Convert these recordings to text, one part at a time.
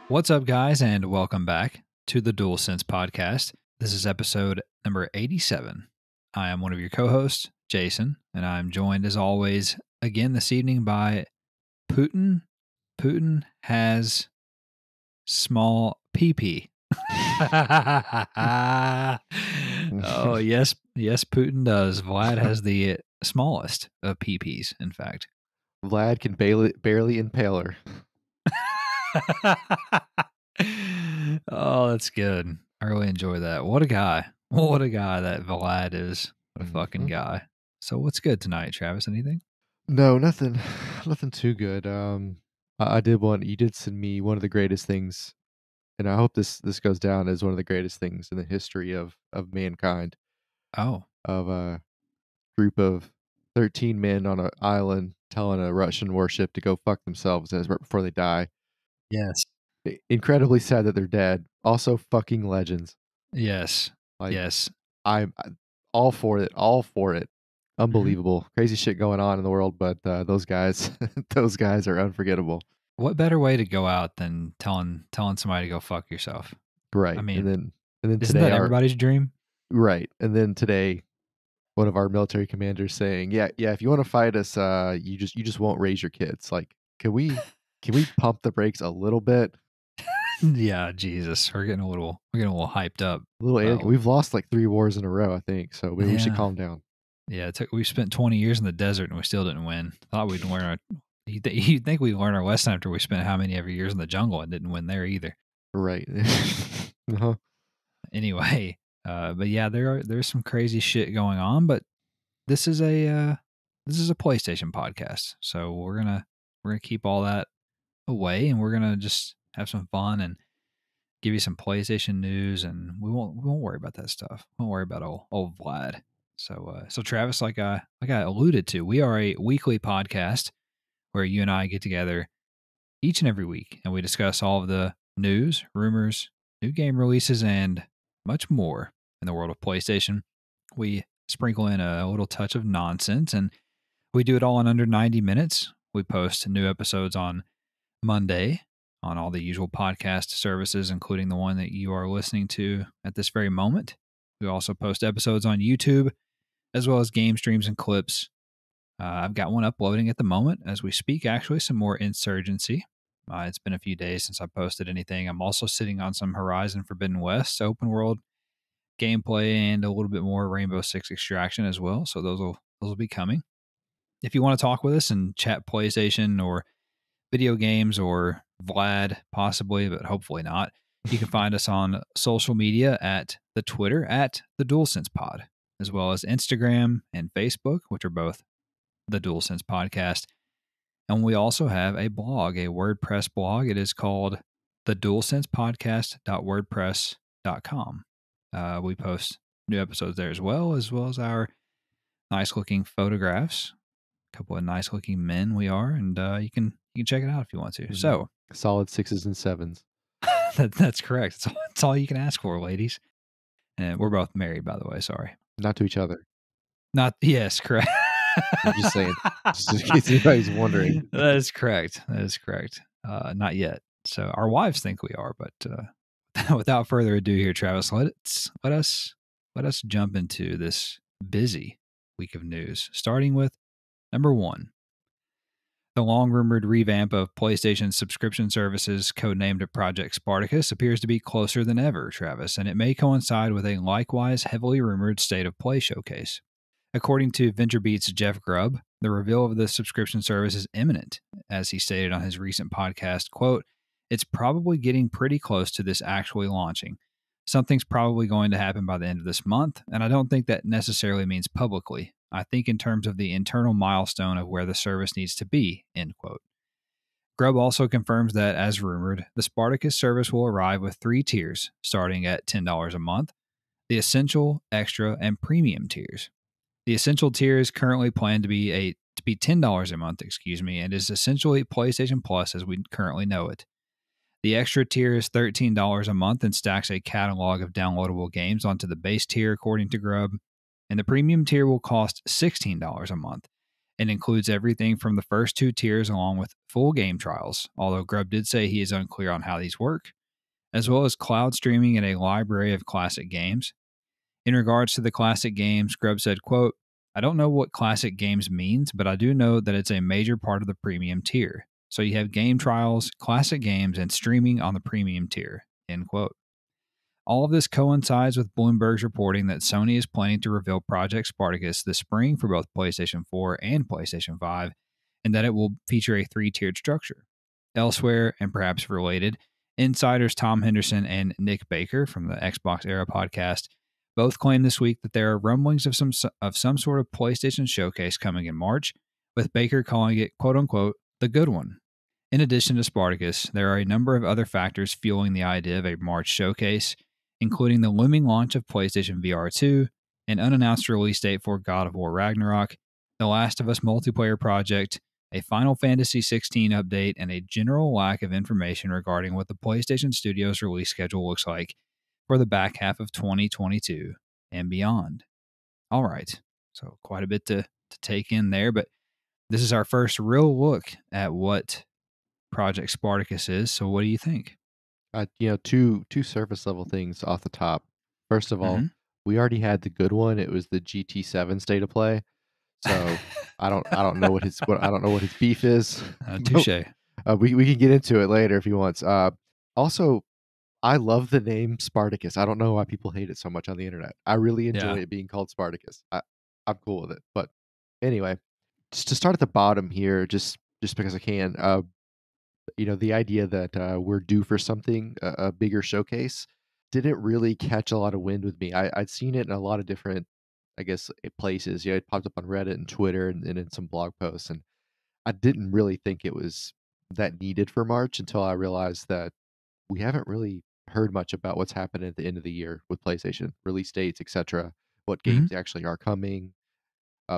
What's up, guys, and welcome back to the DualSense podcast. This is episode number 87. I am one of your co-hosts, Jason, and I'm joined, as always, again this evening by Putin. Putin has small pee-pee. Oh, yes, Putin does. Vlad has the smallest of pee-pees, in fact. Vlad can barely impale her. Oh, that's good. I really enjoy that. What a guy. What a guy that Vlad is. A fucking guy. So what's good tonight, Travis? Anything? No, nothing too good. I did one. You did send me one of the greatest things, and I hope this goes down as one of the greatest things in the history of mankind. Oh. Of a group of 13 men on an island telling a Russian warship to go fuck themselves as right before they die. Yes. Incredibly sad that they're dead. Also, fucking legends. Yes. Like, yes. I'm all for it. All for it. Unbelievable. Crazy shit going on in the world, but those guys those guys are unforgettable. What better way to go out than telling somebody to go fuck yourself? Right. I mean, and then isn't today that everybody's dream? Right. And then today one of our military commanders saying, Yeah, if you want to fight us, you just won't raise your kids. Like, can we pump the brakes a little bit? Yeah, Jesus. We're getting a little hyped up. A little arrogant. We've lost like 3 wars in a row, I think. So maybe we should calm down. Yeah, we spent 20 years in the desert and we still didn't win. Thought we'd learn our. You'd think we'd learn our lesson after we spent how many every years in the jungle and didn't win there either. Right. Uh-huh. Anyway, but yeah, there's some crazy shit going on. But this is a PlayStation podcast, so we're gonna keep all that away, and we're gonna just have some fun and give you some PlayStation news, and we won't worry about that stuff. We won't worry about old Vlad. So Travis, like I alluded to, we are a weekly podcast where you and I get together each and every week and we discuss all of the news, rumors, new game releases, and much more in the world of PlayStation. We sprinkle in a little touch of nonsense, and we do it all in under 90 minutes. We post new episodes on Monday on all the usual podcast services, including the one that you are listening to at this very moment. We also post episodes on YouTube, as well as game streams and clips. I've got one uploading at the moment as we speak, actually, some more Insurgency. It's been a few days since I posted anything. I'm also sitting on some Horizon Forbidden West open world gameplay and a little bit more Rainbow Six Extraction as well. So those will be coming. If you want to talk with us and chat PlayStation or video games or Vlad possibly, but hopefully not, you can find us on social media at the Twitter at the DualSense Pod, as well as Instagram and Facebook, which are both the DualSense Podcast. And we also have a blog, a WordPress blog. It is called the DualSensePodcast.wordpress.com. We post new episodes there as well as our nice looking photographs. A couple of nice looking men we are, and you can check it out if you want to. Mm-hmm. So solid 6s and 7s. That's correct. That's all you can ask for, ladies. And we're both married, by the way. Sorry, not to each other. Yes, correct. I'm just saying, just in case anybody's wondering. That is correct. Not yet. So our wives think we are, but without further ado, here, Travis, let us jump into this busy week of news. Starting with number 1, the long-rumored revamp of PlayStation's subscription services, codenamed Project Spartacus, appears to be closer than ever, Travis, and it may coincide with a likewise heavily rumored State of Play showcase. According to VentureBeat's Jeff Grubb, the reveal of the subscription service is imminent, as he stated on his recent podcast, quote, "It's probably getting pretty close to this actually launching. Something's probably going to happen by the end of this month, and I don't think that necessarily means publicly. I think in terms of the internal milestone of where the service needs to be," end quote. Grubb also confirms that, as rumored, the Spartacus service will arrive with 3 tiers, starting at $10 a month, the Essential, Extra, and Premium tiers. The Essential tier is currently planned to be $10 a month, and is essentially PlayStation Plus as we currently know it. The Extra tier is $13 a month and stacks a catalog of downloadable games onto the base tier, according to Grubb. And the Premium tier will cost $16 a month and includes everything from the first two tiers along with full game trials, although Grubb did say he is unclear on how these work, as well as cloud streaming and a library of classic games. In regards to the classic games, Grubb said, quote, I don't know what classic games means, but I do know that it's a major part of the premium tier. So you have game trials, classic games, and streaming on the premium tier, end quote. All of this coincides with Bloomberg's reporting that Sony is planning to reveal Project Spartacus this spring for both PlayStation 4 and PlayStation 5, and that it will feature a three-tiered structure. Elsewhere, and perhaps related, insiders Tom Henderson and Nick Baker from the Xbox Era podcast both claimed this week that there are rumblings of some sort of PlayStation showcase coming in March, with Baker calling it "quote unquote" the good one. In addition to Spartacus, there are a number of other factors fueling the idea of a March showcase, including the looming launch of PlayStation VR2, an unannounced release date for God of War Ragnarok, The Last of Us multiplayer project, a Final Fantasy XVI update, and a general lack of information regarding what the PlayStation Studios release schedule looks like for the back half of 2022 and beyond. All right, so quite a bit to take in there, but this is our first real look at what Project Spartacus is. So what do you think? Two surface level things off the top. First of all, Mm-hmm. we already had the good one. It was the GT7 State of Play. So I don't know I don't know what his beef is. But, Touche. we can get into it later if he wants. Also, I love the name Spartacus. I don't know why people hate it so much on the internet. I really enjoy Yeah. it being called Spartacus. I'm cool with it. But anyway, just to start at the bottom here, just because I can. The idea that we're due for something, a bigger showcase, didn't really catch a lot of wind with me. I'd seen it in a lot of different, I guess, places. Yeah, it popped up on Reddit and Twitter and in some blog posts, and I didn't really think it was that needed for March until I realized that we haven't really heard much about what's happening at the end of the year with PlayStation release dates, etc. What Mm-hmm. games actually are coming,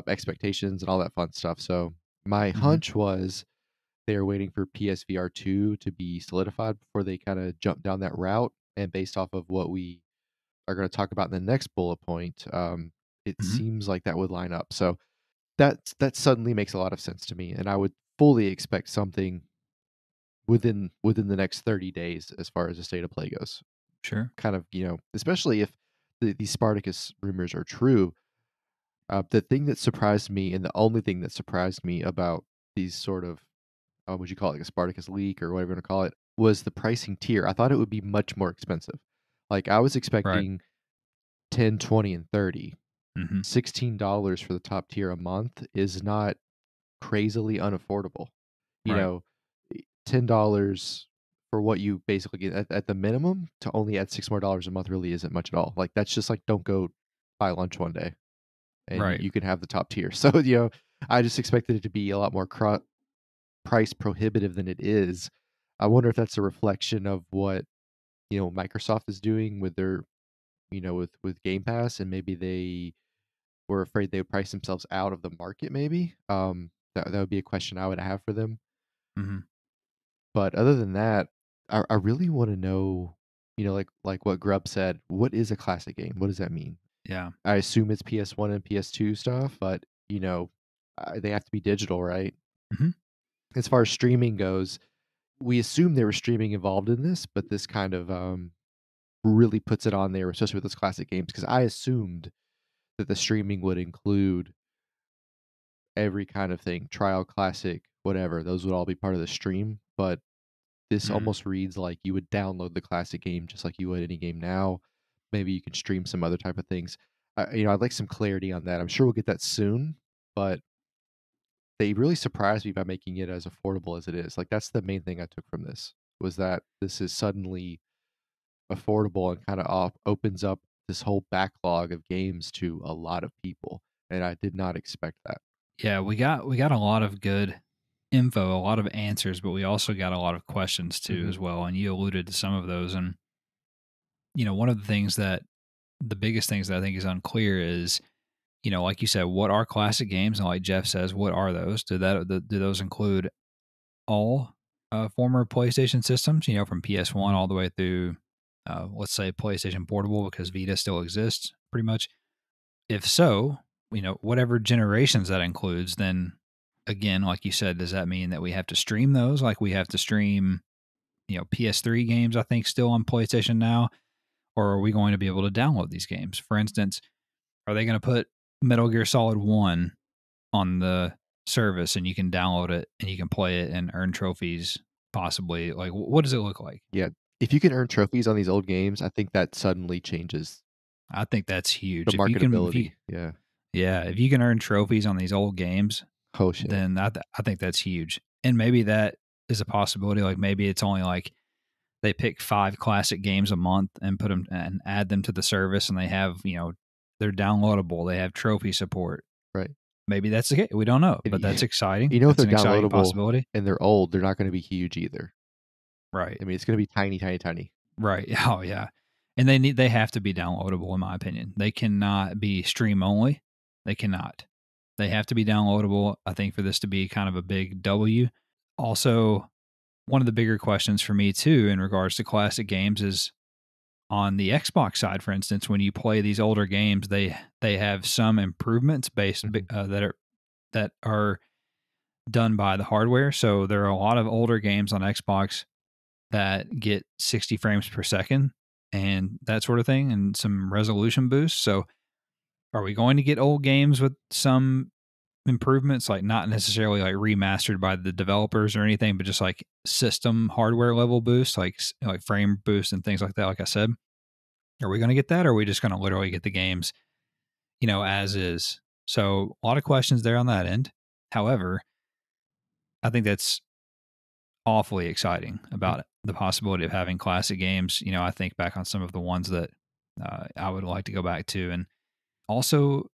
expectations, and all that fun stuff. So my Mm-hmm. hunch was they were waiting for PSVR2 to be solidified before they kind of jump down that route. And based off of what we are going to talk about in the next bullet point, it Mm-hmm. seems like that would line up. So that suddenly makes a lot of sense to me, and I would fully expect something within the next 30 days as far as the state of play goes. Sure. Kind of, especially if these Spartacus rumors are true. The thing that surprised me, and the only thing that surprised me about these sort of would you call it like a Spartacus leak or whatever you want to call it, was the pricing tier. I thought it would be much more expensive. Like I was Right. expecting 10, 20, and 30. Mm-hmm. $16 for the top tier a month is not crazily unaffordable. You Right. know, $10 for what you basically get at the minimum to only add $6 more a month really isn't much at all. Like that's just like don't go buy lunch one day and Right. you can have the top tier. So, I just expected it to be a lot more price prohibitive than it is. I wonder if that's a reflection of what, Microsoft is doing with their, with Game Pass, and maybe they were afraid they would price themselves out of the market maybe. That would be a question I would have for them. Mm-hmm. But other than that, I really want to know, like what Grubb said, what is a classic game? What does that mean? Yeah. I assume it's PS1 and PS2 stuff, but they have to be digital, right? Mm-hmm. As far as streaming goes, we assume there was streaming involved in this, but this kind of really puts it on there, especially with those classic games, because I assumed that the streaming would include every kind of thing, trial, classic, whatever. Those would all be part of the stream. But this Mm-hmm. almost reads like you would download the classic game just like you would any game now. Maybe you can stream some other type of things. I'd like some clarity on that. I'm sure we'll get that soon, but they really surprised me by making it as affordable as it is. Like that's the main thing I took from this was that this is suddenly affordable and kind of opens up this whole backlog of games to a lot of people, and I did not expect that. Yeah, we got a lot of good info, a lot of answers, but we also got a lot of questions too Hmm. as well. And you alluded to some of those. And one of the biggest things that I think is unclear is, like you said, what are classic games? And like Jeff says, what are those? Do those include all former PlayStation systems? From PS1 Hmm. all the way through, let's say PlayStation Portable, because Vita still exists, pretty much. If so, whatever generations that includes, then again, like you said, does that mean that we have to stream those? Like we have to stream, PS3 games, I think, still on PlayStation Now? Or are we going to be able to download these games? For instance, are they going to put Metal Gear Solid 1 on the service and you can download it and you can play it and earn trophies possibly? Like, what does it look like? Yeah. If you can earn trophies on these old games, I think that suddenly changes I think that's the huge. marketability. Yeah. Yeah, if you can earn trophies on these old games, Oh shit. then I think that's huge. And maybe that is a possibility. Like maybe it's only like they pick 5 classic games a month and put them and add them to the service, and they have, they're downloadable. They have trophy support. Right. Maybe that's the case. We don't know, And but that's exciting. if That's they're an exciting downloadable possibility. and they're old, they're not going to be huge either. Right. I mean, it's going to be tiny, tiny, tiny. Right. Oh yeah. And they have to be downloadable in my opinion. They cannot be stream only. They cannot. They have to be downloadable, I think, for this to be kind of a big W. Also, one of the bigger questions for me too in regards to classic games is on the Xbox side, for instance, when you play these older games, they have some improvements that are done by the hardware. So there are a lot of older games on Xbox that get 60 frames per second and that sort of thing, and some resolution boosts. So are we going to get old games with some improvements, like not necessarily like remastered by the developers or anything, but just like system hardware level boosts, like frame boosts and things like that? Like I said, are we going to get that, or are we just going to literally get the games, as is? So a lot of questions there on that end. However, I think that's awfully exciting about the possibility of having classic games. I think back on some of the ones that I would like to go back to. And also,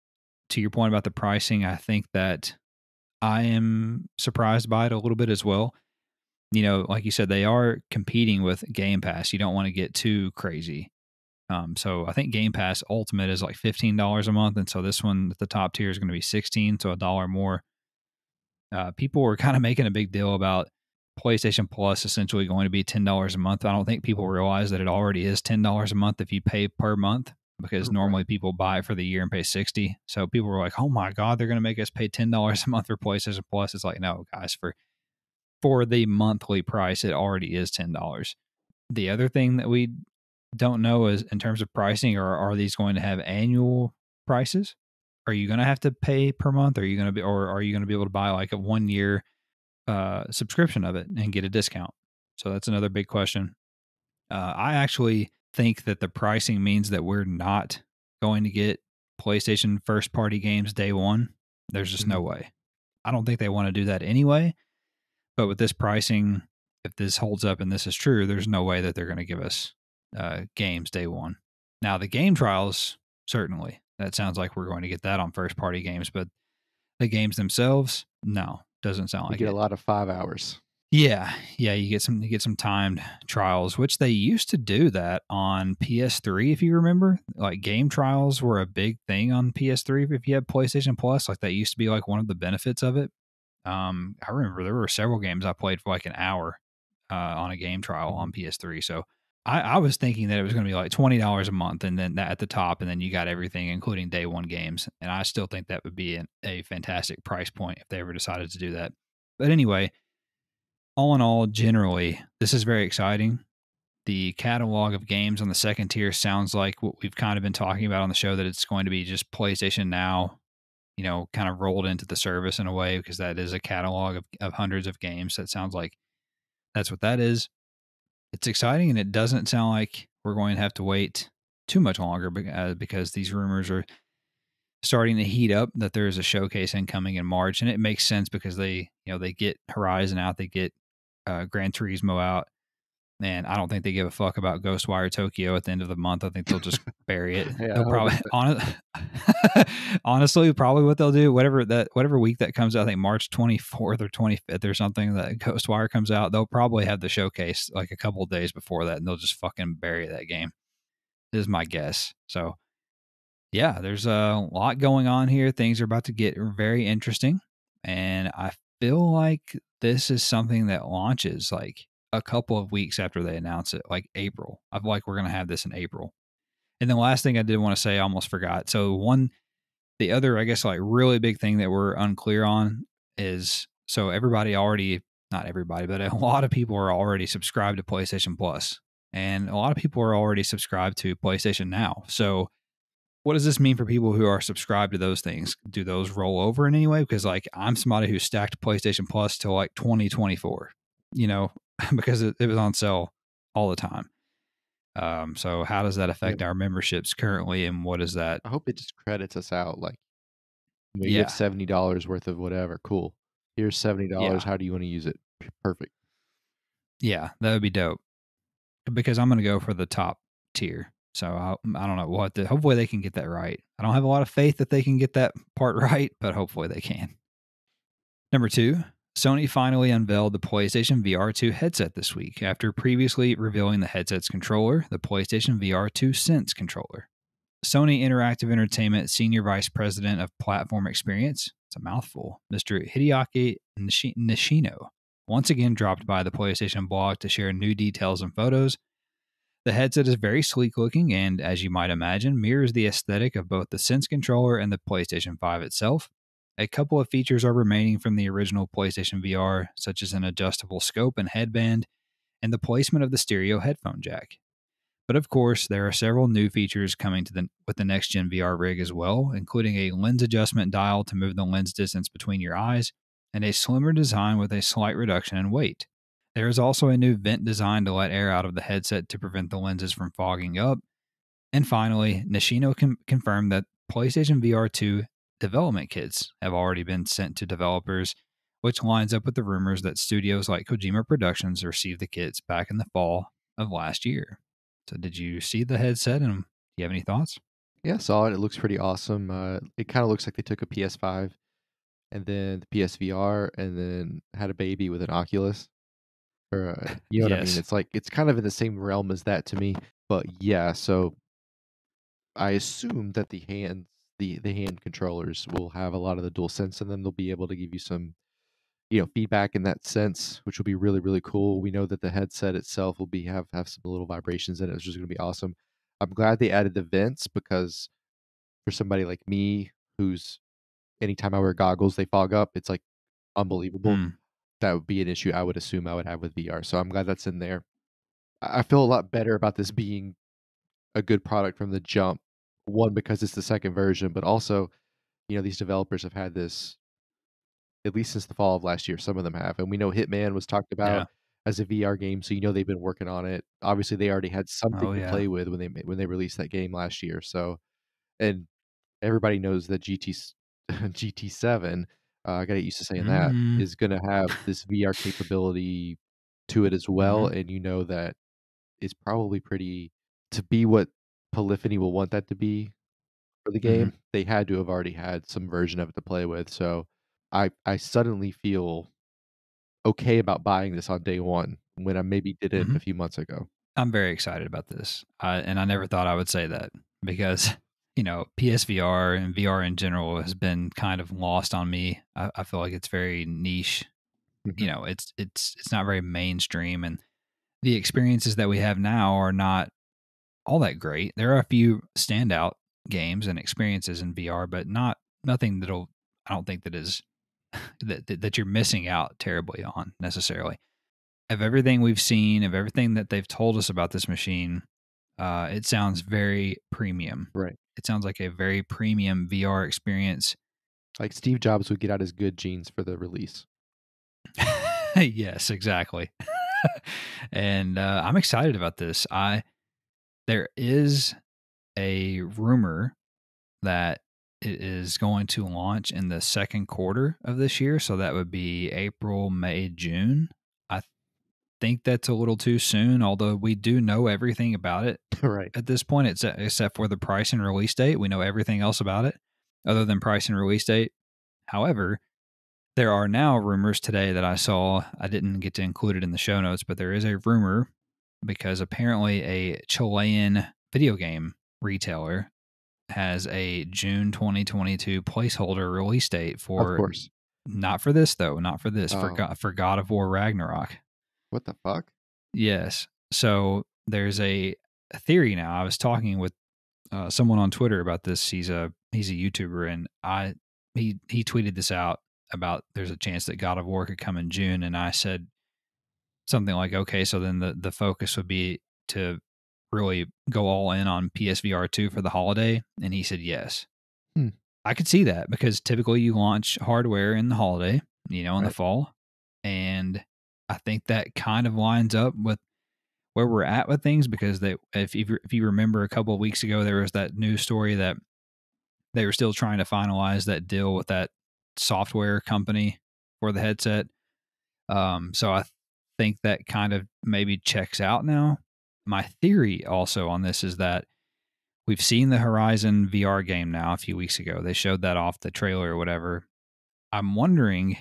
to your point about the pricing, I think that I am surprised by it a little bit as well. Like you said, they are competing with Game Pass. You don't want to get too crazy. So I think Game Pass Ultimate is like $15 a month, and so this one at the top tier is going to be 16, so $1 more. People were kind of making a big deal about PlayStation Plus essentially going to be $10 a month. I don't think people realize that it already is $10 a month if you pay per month, because Right. normally people buy it for the year and pay 60. So people were like, "Oh my god, they're going to make us pay $10 a month for PlayStation Plus." It's like, no, guys, for the monthly price, it already is $10. The other thing that we don't know is in terms of pricing, or are these going to have annual prices? Are you going to have to pay per month? Or are you going to be able to buy like a 1 year subscription of it and get a discount? So that's another big question. I actually think that the pricing means that we're not going to get PlayStation first party games day one. There's just no Mhm. way. I don't think they want to do that anyway. But with this pricing, if this holds up and this is true, there's no way that they're going to give us games day one. Now, the game trials, certainly. That sounds like we're going to get that on first party games, but the games themselves, no, doesn't sound You like get a it. lot of 5 hours. Yeah, you get some timed trials, which they used to do that on PS3 if you remember. Like game trials were a big thing on PS3 if you had PlayStation Plus. Like that used to be like one of the benefits of it. I remember there were several games I played for like an hour on a game trial Mhm. on PS3. So I was thinking that it was going to be like $20 a month, and then that at the top, and then you got everything, including day one games. And I still think that would be a fantastic price point if they ever decided to do that. But anyway, all in all, generally, this is very exciting. The catalog of games on the second tier sounds like what we've kind of been talking about on the show, that it's going to be just PlayStation Now, kind of rolled into the service in a way, because that is a catalog of hundreds of games. That sounds like that's what that is. It's exciting, and it doesn't sound like we're going to have to wait too much longer, because these rumors are starting to heat up that there is a showcase incoming in March, and it makes sense because they get Horizon out, they get Gran Turismo out. Man, I don't think they give a fuck about Ghostwire Tokyo at the end of the month. I think they'll just bury it. Yeah, They'll I hope probably not. honestly, probably what they'll do, whatever week that comes out, I think March 24th or 25th or something, that Ghostwire comes out, they'll probably have the showcase like a couple of days before that, and they'll just fucking bury that game. This is my guess. So yeah, there's a lot going on here. Things are about to get very interesting, and I feel like this is something that launches like a couple of weeks after they announce it, like April. I feel like we're gonna have this in April. And then last thing I did want to say, I almost forgot. So the other, I guess, like really big thing that we're unclear on is so everybody already, not everybody, but a lot of people are already subscribed to PlayStation Plus, and a lot of people are already subscribed to PlayStation Now. So what does this mean for people who are subscribed to those things? Do those roll over in any way? Because like I'm somebody who stacked PlayStation Plus till like 2024, you know, because it was on sale all the time. So how does that Yeah. affect our memberships currently, and what is that? I hope it just credits us out, like, you have Yeah, $70 worth of whatever, cool. Here's $70, yeah, how do you wanna use it? Perfect. yeah, that would be dope. Because I'm going to go for the top tier. So I don't know what. Hopefully they can get that right. I don't have a lot of faith that they can get that part right, but hopefully they can. Number two, Sony finally unveiled the PlayStation VR2 headset this week after previously revealing the headset's controller, the PlayStation VR2 Sense controller. Sony Interactive Entertainment Senior Vice President of Platform Experience, it's a mouthful, Mr. Hideaki Nishino, once again dropped by the PlayStation blog to share new details and photos. The headset is very sleek looking and, as you might imagine, mirrors the aesthetic of both the Sense controller and the PlayStation 5 itself. A couple of features are remaining from the original PlayStation VR, such as an adjustable scope and headband, and the placement of the stereo headphone jack. But of course, there are several new features coming with the next gen VR rig as well, including a lens adjustment dial to move the lens distance between your eyes, and a slimmer design with a slight reduction in weight. There is also a new vent design to let air out of the headset to prevent the lenses from fogging up. And finally, Nishino confirmed that PlayStation VR2 development kits have already been sent to developers, which lines up with the rumors that studios like Kojima Productions received the kits back in the fall of last year. So, did you see the headset and do you have any thoughts? Yeah, I saw it, it looks pretty awesome, it kinda looks like they took a PS5 and then the PSVR and then had a baby with an Oculus, or, you know what I mean? Yes. It's like it's kind of in the same realm as that to me, but yeah, so I assume that the hand controllers will have a lot of the dual sense in them. They'll be able to give you some, feedback in that sense, which will be really, really cool. We know that the headset itself will have some little vibrations in it, which is gonna be awesome. I'm glad they added the vents because for somebody like me who's anytime I wear goggles, they fog up, it's, like, unbelievable. Hmm. That would be an issue I would assume I would have with VR, so I'm glad that's in there. I feel a lot better about this being a good product from the jump. One, because it's the second version, but also, these developers have had this at least since the fall of last year, some of them have, and we know Hitman was talked about Yeah. as a VR game, so they've been working on it. Obviously, they already had something Oh, to yeah. play with when they released that game last year, so and everybody knows that GT7, I gotta get used to saying that, Mm. is gonna have this VR capability to it as well, Hmm. and you know that is probably pretty to be what Polyphony will want that to be for the Hmm. game, they had to have already had some version of it to play with, so I suddenly feel okay about buying this on day 1 when I maybe didn't Hmm. a few months ago. I'm very excited about this. And I never thought I would say that because, PSVR and VR in general has been kind of lost on me. I feel like it's very niche. Mhm. It's not very mainstream, and the experiences that we have now are not all that great. There are a few standout games and experiences in VR, but nothing that'll I don't think that is that you're missing out terribly on necessarily. Of everything we've seen, of everything that they've told us about this machine, it sounds very premium. Right. It sounds like a very premium VR experience. Like, Steve Jobs would get out his good genes for the release. Yes, exactly. And I'm excited about this. I There is a rumor that it is going to launch in the second quarter of this year, so that would be April, May, June. I think that's a little too soon, although we do know everything about it Right. at this point, except for the price and release date. We know everything else about it other than price and release date. However, there are now rumors today that I saw. I didn't get to include it in the show notes, but there is a rumor because apparently a Chilean video game retailer has a June 2022 placeholder release date Of for course. not for this though, not for this, Oh, for God of War Ragnarok. what the fuck? Yes. So there's a theory now. I was talking with someone on Twitter about this. He's a YouTuber, and he tweeted this out. about there's a chance that God of War could come in June, and I said something like, okay, so then the focus would be to really go all in on PSVR2 for the holiday, and he said yes. Hmm, I could see that because typically you launch hardware in the holiday, in the right. fall, and I think that kind of lines up with where we're at with things because if you remember a couple of weeks ago there was that news story that they were still trying to finalize that deal with that software company for the headset. So I think that kind of maybe checks out now. My theory also on this is that we've seen the Horizon VR game now a few weeks ago. They showed that off the trailer or whatever. I'm wondering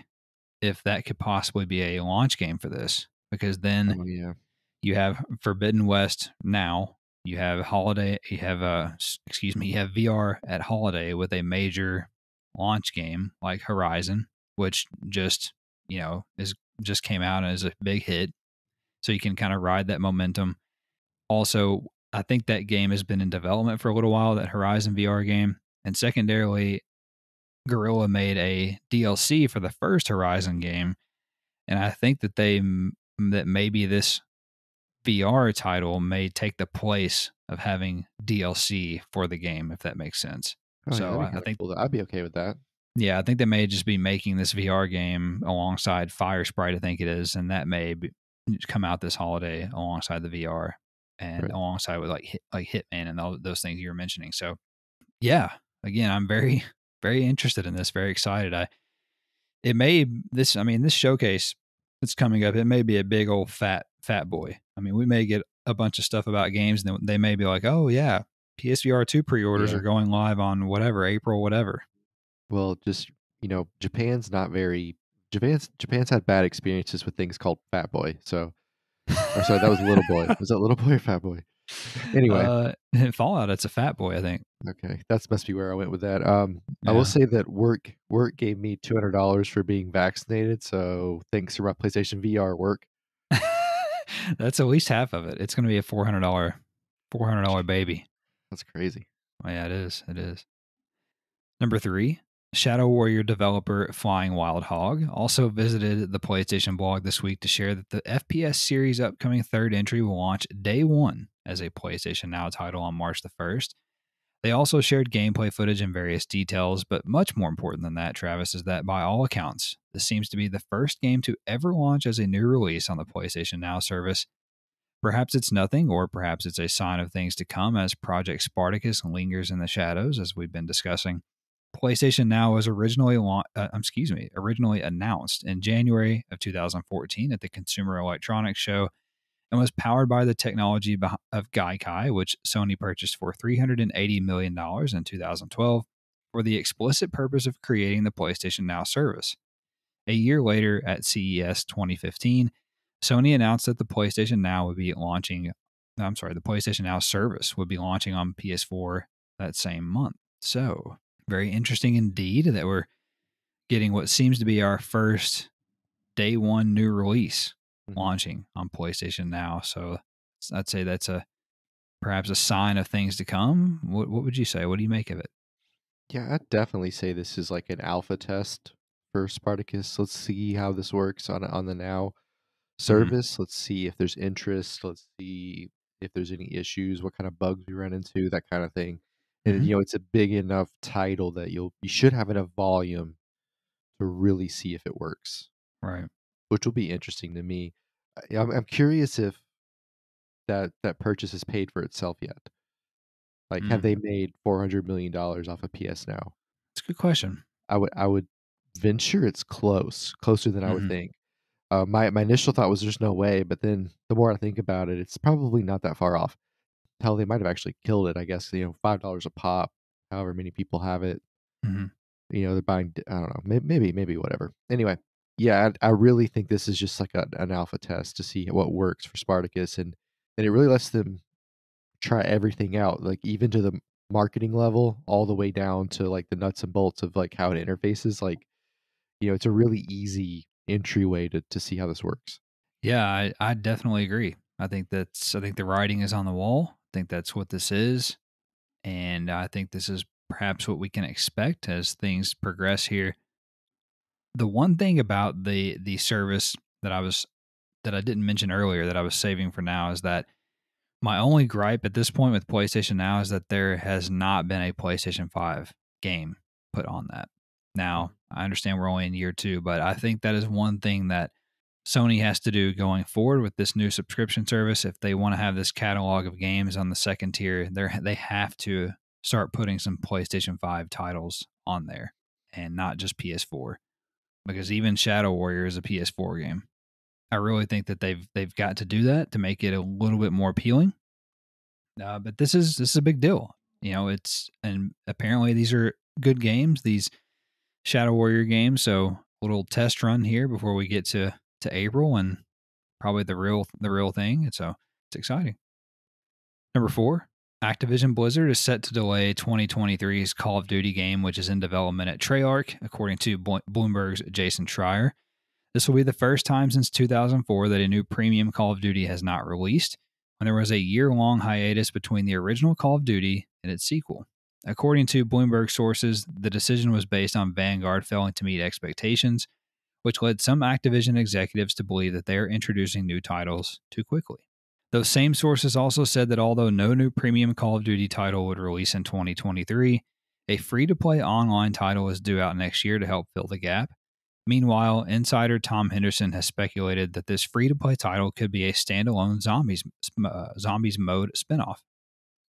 if that could possibly be a launch game for this because then Oh, yeah. you have Forbidden West now. You have Holiday. You have excuse me. You have VR at Holiday with a major launch game like Horizon, which is just came out and is a big hit. So you can kind of ride that momentum. Also, I think that game has been in development for a little while. That Horizon VR game, and secondarily, Gorilla made a DLC for the first Horizon game, and I think that that maybe this VR title may take the place of having DLC for the game, if that makes sense. Oh, yeah, So that'd be I kinda think, cool. I'd be okay with that. yeah, I think they may just be making this VR game alongside Fire Sprite, I think it is, and that may come out this holiday alongside the VR and Right. alongside with like Hitman and all those things you were mentioning. So yeah, again, I'm very very interested in this, very excited. It may this I mean this showcase that's coming up, it may be a big old fat boy. I mean, we may get a bunch of stuff about games and then they may be like, "Oh yeah, PSVR2 pre-orders Yeah. are going live on whatever, April whatever." Well, just, Japan's not very Japan's had bad experiences with things called Fat Boy, so or sorry, that was Little Boy. Was that Little Boy or Fat Boy? Anyway, In Fallout it's a fat boy, I think. okay, that's must be where I went with that. I will Yeah. say that work gave me $200 for being vaccinated, so thanks for my PlayStation VR work. That's at least half of it. It's going to be a $400 baby. That's crazy. Oh, yeah, it is. It is. Number 3, Shadow Warrior developer Flying Wild Hog also visited the PlayStation blog this week to share that the FPS series' upcoming third entry will launch day one as a PlayStation Now title on March the 1st. They also shared gameplay footage and various details, but much more important than that, Travis, is that by all accounts, this seems to be the first game to ever launch as a new release on the PlayStation Now service. Perhaps it's nothing, or perhaps it's a sign of things to come as Project Spartacus lingers in the shadows, as we've been discussing. PlayStation Now was originally announced in January of 2014 at the Consumer Electronics Show and was powered by the technology of Gaikai, which Sony purchased for $380 million in 2012 for the explicit purpose of creating the PlayStation Now service. A year later, at CES 2015, Sony announced that the PlayStation Now would be launching. I'm sorry, the PlayStation Now service would be launching on PS4 that same month. So, very interesting indeed that we're getting what seems to be our first day one new release Mhm. launching on PlayStation Now. So, I'd say that's perhaps a sign of things to come. What would you say? What do you make of it? Yeah, I'd definitely say this is like an alpha test for Spartacus. Let's see how this works on the Now Hmm. service. Let's see if there's interest. Let's see if there's any issues, what kind of bugs we run into, that kind of thing. And Hmm. it's a big enough title that you should have enough volume to really see if it works, Right. which will be interesting to me. I'm curious if that purchase is paid for itself yet. Like, have Mm. they made $400 million off of PS Now? It's a good question. I would venture it's closer than I would Hmm. think. My initial thought was there's no way, but then the more I think about it, it's probably not that far off. Hell, they might have actually killed it. I guess $5 a pop, however many people have it. Hmm. They're buying. I don't know. Maybe whatever. Anyway, yeah, I really think this is just like an alpha test to see what works for Spartacus, and it really lets them try everything out, like even to the marketing level, all the way down to like the nuts and bolts of like how it interfaces. Like it's a really easy entryway to see how this works. Yeah, I definitely agree. I think the writing is on the wall. I think that's what this is. And I think this is perhaps what we can expect as things progress here. the one thing about the service that I didn't mention earlier that I was saving for now is that my only gripe at this point with PlayStation Now is that there has not been a PlayStation 5 game put on that. Now, Mhm. I understand we're only in year 2, but I think that is one thing that Sony has to do going forward with this new subscription service. If they want to have this catalog of games on the second tier, they have to start putting some PlayStation 5 titles on there and not just PS4, because even Shadow Warrior is a PS4 game. I really think that they've got to do that to make it a little bit more appealing. But this is a big deal. It's and apparently these are good games. These Shadow Warrior games. So a little test run here before we get to April and probably the real thing. And so it's exciting. Number 4, Activision Blizzard is set to delay 2023's Call of Duty game, which is in development at Treyarch, according to Bloomberg's Jason Schreier. This will be the first time since 2004 that a new premium Call of Duty has not released, when there was a year-long hiatus between the original Call of Duty and its sequel. According to Bloomberg sources, the decision was based on Vanguard failing to meet expectations, which led some Activision executives to believe that they are introducing new titles too quickly. Those same sources also said that although no new premium Call of Duty title would release in 2023, a free-to-play online title is due out next year to help fill the gap. Meanwhile, insider Tom Henderson has speculated that this free-to-play title could be a standalone zombies mode spinoff.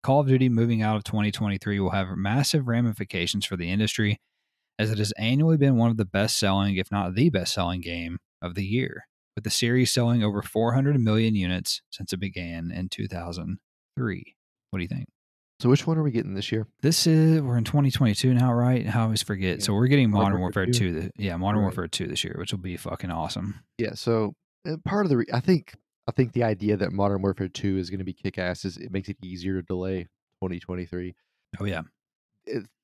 Call of Duty moving out of 2023 will have massive ramifications for the industry, as it has annually been one of the best-selling, if not the best-selling game of the year, with the series selling over 400 million units since it began in 2003. What do you think? So which one are we getting this year? We're in 2022 now, right? I always forget. Yeah. So we're getting Modern Modern Warfare Warfare 2? 2. Modern Right. Warfare 2 this year, which will be fucking awesome. Yeah, so, part of the I think the idea that Modern Warfare 2 is gonna be kick-ass is it makes it easier to delay 2023. Oh yeah,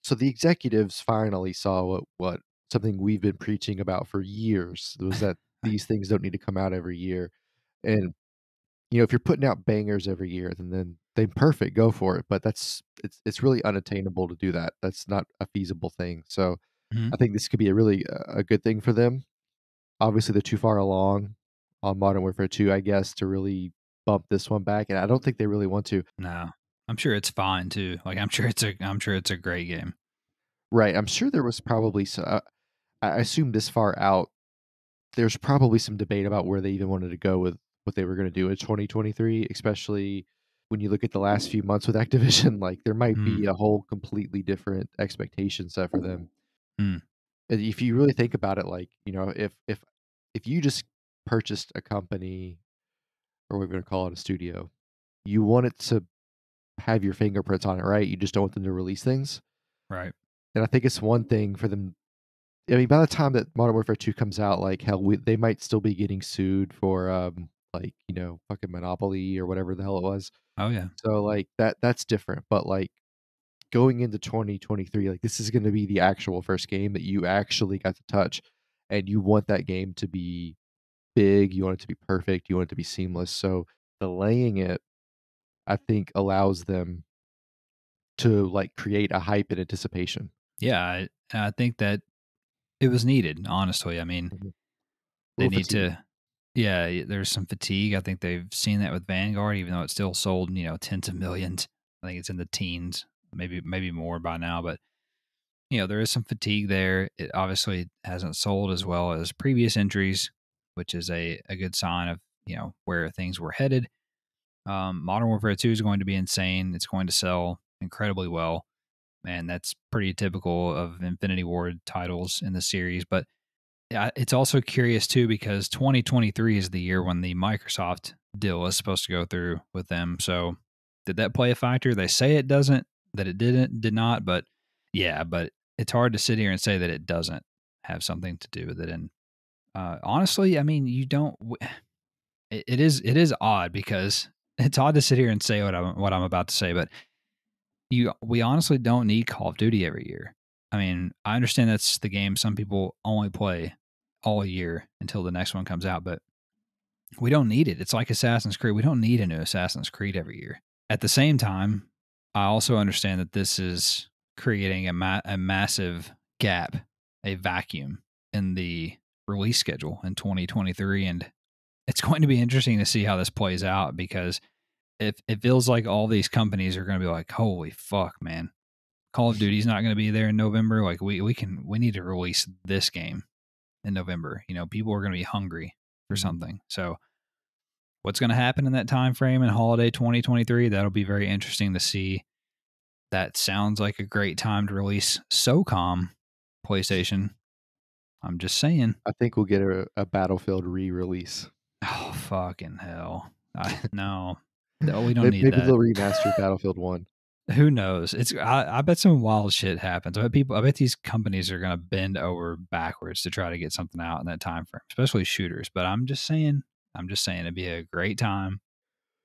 So the executives finally saw what something we've been preaching about for years, was that these things don't need to come out every year, and, if you're putting out bangers every year, then perfect, go for it, but it's really unattainable to do that. That's not a feasible thing, so Mhm. I think this could be a really, a good thing for them. Obviously, they're too far along on Modern Warfare 2, I guess, to really bump this one back, and I don't think they really want to. No, I'm sure it's fine too. Like I'm sure it's a great game. Right, I'm sure there was probably I assume this far out, there's probably some debate about where they even wanted to go with what they were gonna do in 2023, especially when you look at the last few months with Activision, like, there might Mm, be a whole completely different expectation set for them. mm, And if you really think about it, like, if you just purchased a company, or we're gonna call it a studio, you want it to have your fingerprints on it, right? You just don't want them to release things. right. And I think it's one thing for them. I mean, by the time that Modern Warfare 2 comes out, like hell, they might still be getting sued for like, fucking monopoly or whatever the hell it was. Oh yeah, So like that's different. But like going into 2023, like this is gonna be the actual first game that you actually got to touch. And you want that game to be big, you want it to be perfect, you want it to be seamless. So delaying it, I think allows them to, like, create a hype and anticipation. yeah. I think that it was needed. Honestly, I mean, Mhm. they Little need fatigue. to. Yeah, there's some fatigue. I think they've seen that with Vanguard, even though it still sold tens of millions. I think it's in the teens, maybe more by now. But there is some fatigue there. It obviously hasn't sold as well as previous entries, which is a good sign of where things were headed. Modern Warfare 2 is going to be insane. It's going to sell incredibly well, and that's pretty typical of Infinity Ward titles in the series. But yeah, it's also curious too because 2023 is the year when the Microsoft deal is supposed to go through with them. So did that play a factor? They say it doesn't, that it did not, but yeah, but it's hard to sit here and say that it doesn't have something to do with it. And honestly, I mean, you don't. It is odd because it's odd to sit here and say what I'm about to say, but we honestly don't need Call of Duty every year. I mean, I understand that's the game some people only play all year until the next one comes out, but we don't need it. It's like Assassin's Creed. We don't need a new Assassin's Creed every year. At the same time, I also understand that this is creating a massive gap, a vacuum. in the release schedule in 2023, and it's going to be interesting to see how this plays out because it feels like all these companies are going to be like, holy fuck, man, Call of Duty's not going to be there in November. Like we need to release this game in November. People are going to be hungry for Mhm. something. So what's going to happen in that time frame in holiday 2023? That'll be very interesting to see. That sounds like a great time to release SOCOM PlayStation. I'm just saying. I think we'll get a Battlefield re-release. Oh fucking hell! No, we don't need Maybe that. they'll remaster Battlefield 1. Who knows? I bet some wild shit happens. I bet these companies are gonna bend over backwards to try to get something out in that time frame, especially shooters. But I'm just saying it'd be a great time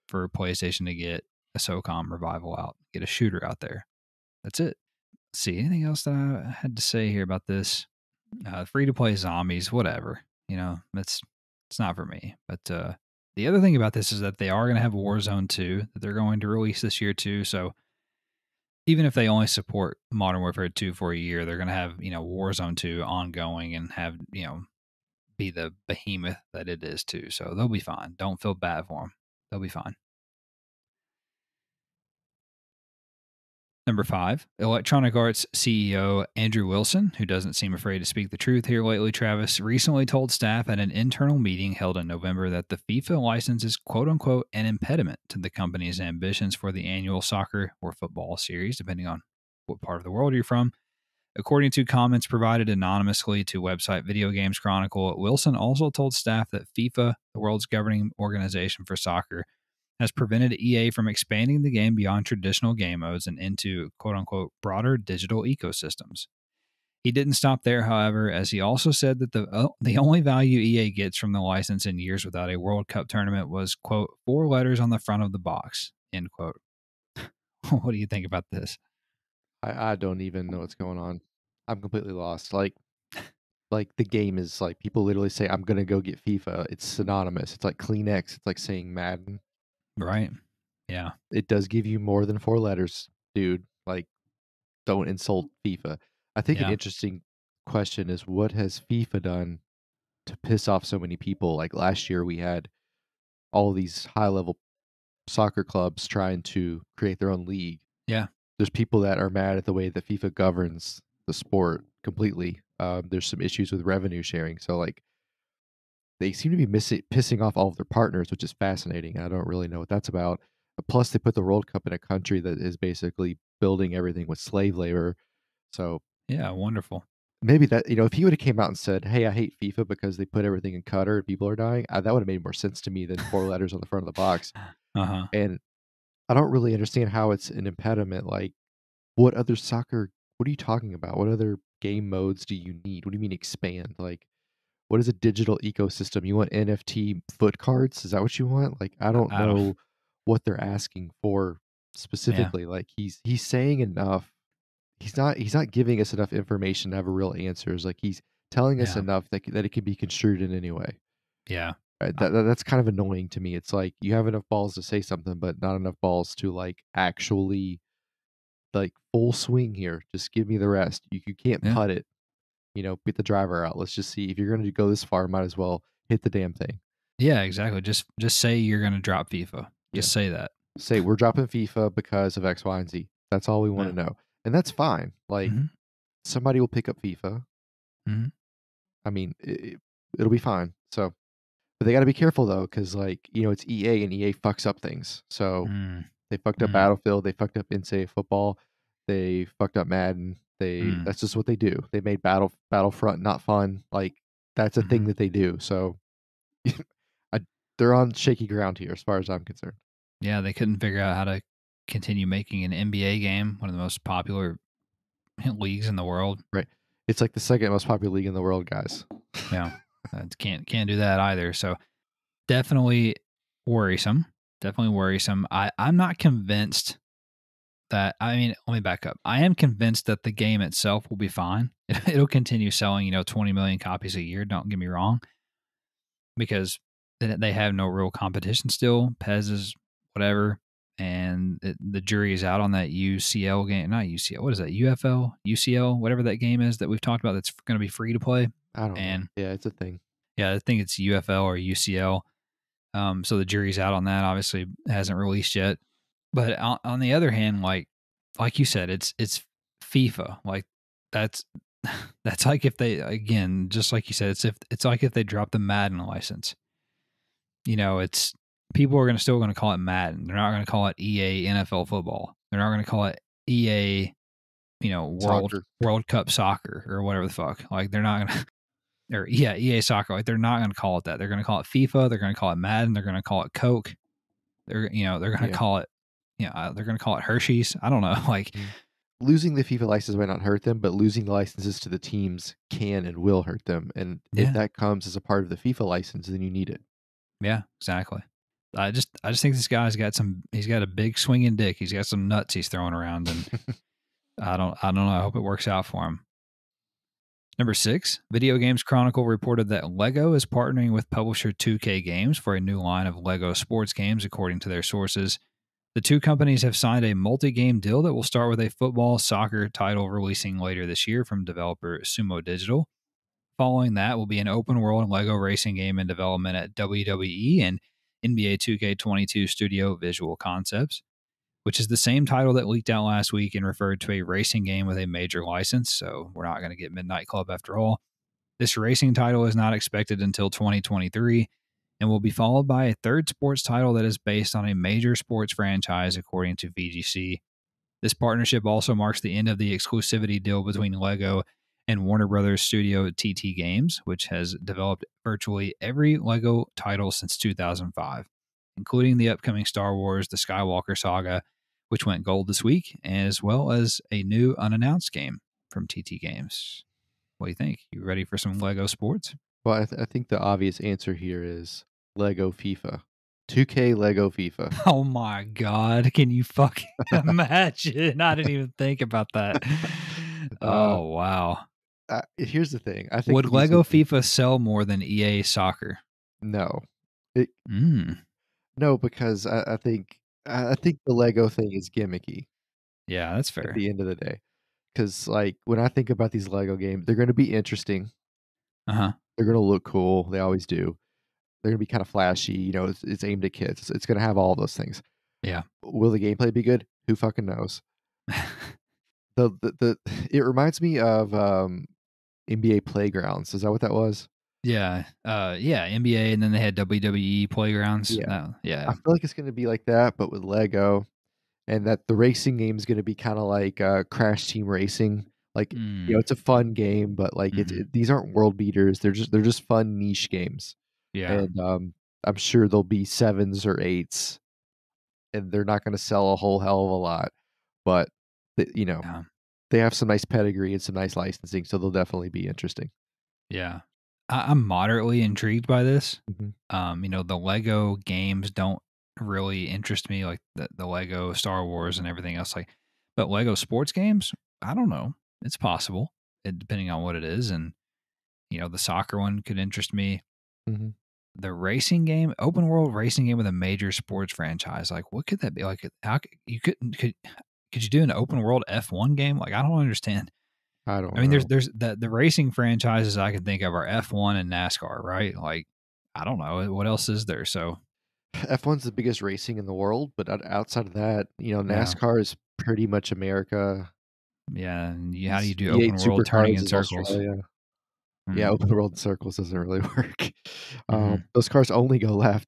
for PlayStation to get a SOCOM revival out, get a shooter out there. That's it. Let's see, anything else that I had to say here about this? Free to play zombies, whatever. It's not for me. But the other thing about this is that they are going to have Warzone 2 that they're going to release this year too. So even if they only support Modern Warfare 2 for a year, they're going to have Warzone 2 ongoing and have be the behemoth that it is too. So they'll be fine. Don't feel bad for them. They'll be fine. Number 5, Electronic Arts CEO Andrew Wilson, who doesn't seem afraid to speak the truth here lately, Travis, recently told staff at an internal meeting held in November that the FIFA license is quote unquote an impediment to the company's ambitions for the annual soccer or football series, depending on what part of the world you're from. According to comments provided anonymously to website Video Games Chronicle, Wilson also told staff that FIFA, the world's governing organization for soccer, has prevented EA from expanding the game beyond traditional game modes and into quote unquote broader digital ecosystems. He didn't stop there, however, as he also said that the only value EA gets from the license in years without a World Cup tournament was, quote, 4 letters on the front of the box, end quote. What do you think about this? I don't even know what's going on. I'm completely lost. Like the game is like people literally say I'm gonna go get FIFA. It's synonymous. It's like Kleenex. It's like saying Madden. Right? Yeah. It does give you more than 4 letters, dude. Like don't insult FIFA. I think an Yeah. interesting question is what has FIFA done to piss off so many people? Like last year we had all these high level soccer clubs trying to create their own league. Yeah. There's people that are mad at the way that FIFA governs the sport completely. There's some issues with revenue sharing. So like they seem to be pissing off all of their partners, which is fascinating. I don't really know what that's about. Plus, they put the World Cup in a country that is basically building everything with slave labor. So Yeah. Wonderful. maybe that if he would have came out and said, "Hey, I hate FIFA because they put everything in Qatar and people are dying," that would have made more sense to me than 4 letters on the front of the box. Uh huh. And I don't really understand how it's an impediment. Like, what other soccer? What are you talking about? What other game modes do you need? What do you mean expand? Like, what is a digital ecosystem? You want NFT foot cards? Is that what you want? Like, I don't I don't. know what they're asking for Yeah. specifically. Like, he's saying enough. He's not giving us enough information to have a real answers. Like, he's telling us Yeah. enough that it can be construed in any way. Yeah. Right? I- That's kind of annoying to me. It's like you have enough balls to say something, but not enough balls to like actually like full swing here. Just give me the rest. You can't Yeah. putt it. Get the driver out. Let's just see if you're going to go this far. Might as well hit the damn thing. Yeah. Exactly. Just say you're going to drop FIFA. Yeah. Just say that. Say we're dropping FIFA because of X, Y, and Z. That's all we want Yeah. to know, and that's fine. Like Mm-hmm. somebody will pick up FIFA. Mm-hmm. I mean, it'll be fine. So, but they got to be careful though, because it's EA and EA fucks up things. So Mm, they fucked up mm, Battlefield. They fucked up NCAA football. They fucked up Madden. mm, That's just what they do. They made Battlefront not fun. Like that's a thing mhm. that they do. So I, they're on shaky ground here, as far as I'm concerned. Yeah, they couldn't figure out how to continue making an NBA game, one of the most popular leagues in the world. Right? It's like the second most popular league in the world, guys. Yeah, can't do that either. So definitely worrisome. Definitely worrisome. I'm not convinced that. I mean, let me back up. I am convinced that the game itself will be fine. It'll continue selling, 20 million copies a year. Don't get me wrong, because they have no real competition still. Pez is whatever, and the jury is out on that UCL game. Not UCL. What is that? UFL, UCL, whatever that game is that we've talked about. That's going to be free to play. I don't know. And Yeah, it's a thing. yeah, I think it's UFL or UCL. So the jury's out on that. Obviously, it hasn't released yet. But on the other hand, like you said, it's FIFA. Like that's that's like if they, again, just like you said, it's like if they dropped the Madden license. It's people are still going to call it Madden. They're not going to call it EA NFL football. They're not going to call it EA, World Soccer. World Cup soccer or whatever the fuck. Like they're not going to, or yeah, EA soccer. Like they're not going to call it that. They're going to call it FIFA. They're going to call it Madden. They're going to call it Coke. They're going to Yeah. call it, they're going to call it Hershey's. I don't know. Like, Mhm. Losing the FIFA license might not hurt them, but losing the licenses to the teams can and will hurt them. And if yeah, that comes as a part of the FIFA license, then you need it. yeah, exactly. I just think this guy's got he's got a big swinging dick. He's got some nuts he's throwing around, and I don't know. I hope it works out for him. Number 6, Video Games Chronicle reported that LEGO is partnering with publisher 2K Games for a new line of LEGO sports games, according to their sources. The two companies have signed a multi-game deal that will start with a football soccer title releasing later this year from developer Sumo Digital. Following that will be an open world LEGO racing game in development at WWE and NBA 2K22 Studio Visual Concepts, which is the same title that leaked out last week and referred to a racing game with a major license. So we're not going to get Midnight Club after all. This racing title is not expected until 2023 and will be followed by a third sports title that is based on a major sports franchise, according to VGC. This partnership also marks the end of the exclusivity deal between LEGO and Warner Brothers studio TT Games, which has developed virtually every LEGO title since 2005, including the upcoming Star Wars The Skywalker Saga, which went gold this week, as well as a new unannounced game from TT Games. What do you think? You ready for some LEGO sports? Well, I think the obvious answer here is Lego FIFA. 2K Lego FIFA. Oh my God. Can you fucking imagine? I didn't even think about that. uh, Oh, wow. Here's the thing. I think Would that these Lego would be FIFA sell more than EA Soccer? no. It, Mm. no, because I think the Lego thing is gimmicky Yeah, that's at fair. the end of the day. Because like when I think about these Lego games, they're going to be interesting. Uh-huh. They're going to look cool. They always do. They're going to be kind of flashy. It's aimed at kids. It's going to have all those things. Yeah. Will the gameplay be good? Who fucking knows? The it reminds me of NBA Playgrounds. Is that what that was? Yeah. Yeah, NBA, and then they had WWE playgrounds. Yeah. No, I yeah. feel like it's going to be like that, but with Lego, and that the racing game is going to be kind of like Crash Team Racing. Like Mm. it's a fun game, but like Mhm. these aren't world beaters. They're just fun niche games, Yeah. and I'm sure there'll be sevens or eights, and they're not going to sell a whole hell of a lot, but th- you know Yeah. they have some nice pedigree and some nice licensing, so they'll definitely be interesting. Yeah. I'm moderately intrigued by this. Mhm. The Lego games don't really interest me, like the Lego Star Wars and everything else. But Lego sports games, I don't know. It's possible, depending on what it is, and the soccer one could interest me. Mhm. The racing game, open world racing game with a major sports franchise, like what could that be? Like, how you could you do an open world F1 game? Like, I don't understand. I I don't mean, there's know. there's the racing franchises I can think of are F1 and NASCAR, right? Like, I don't know what else is there. So F1's the biggest racing in the world, but outside of that, yeah, NASCAR is pretty much America. yeah. And how do you These do open V8 world turning supercars in is circles? Australia. Yeah, Mm, open world circles doesn't really work. hmm. Those cars only go left.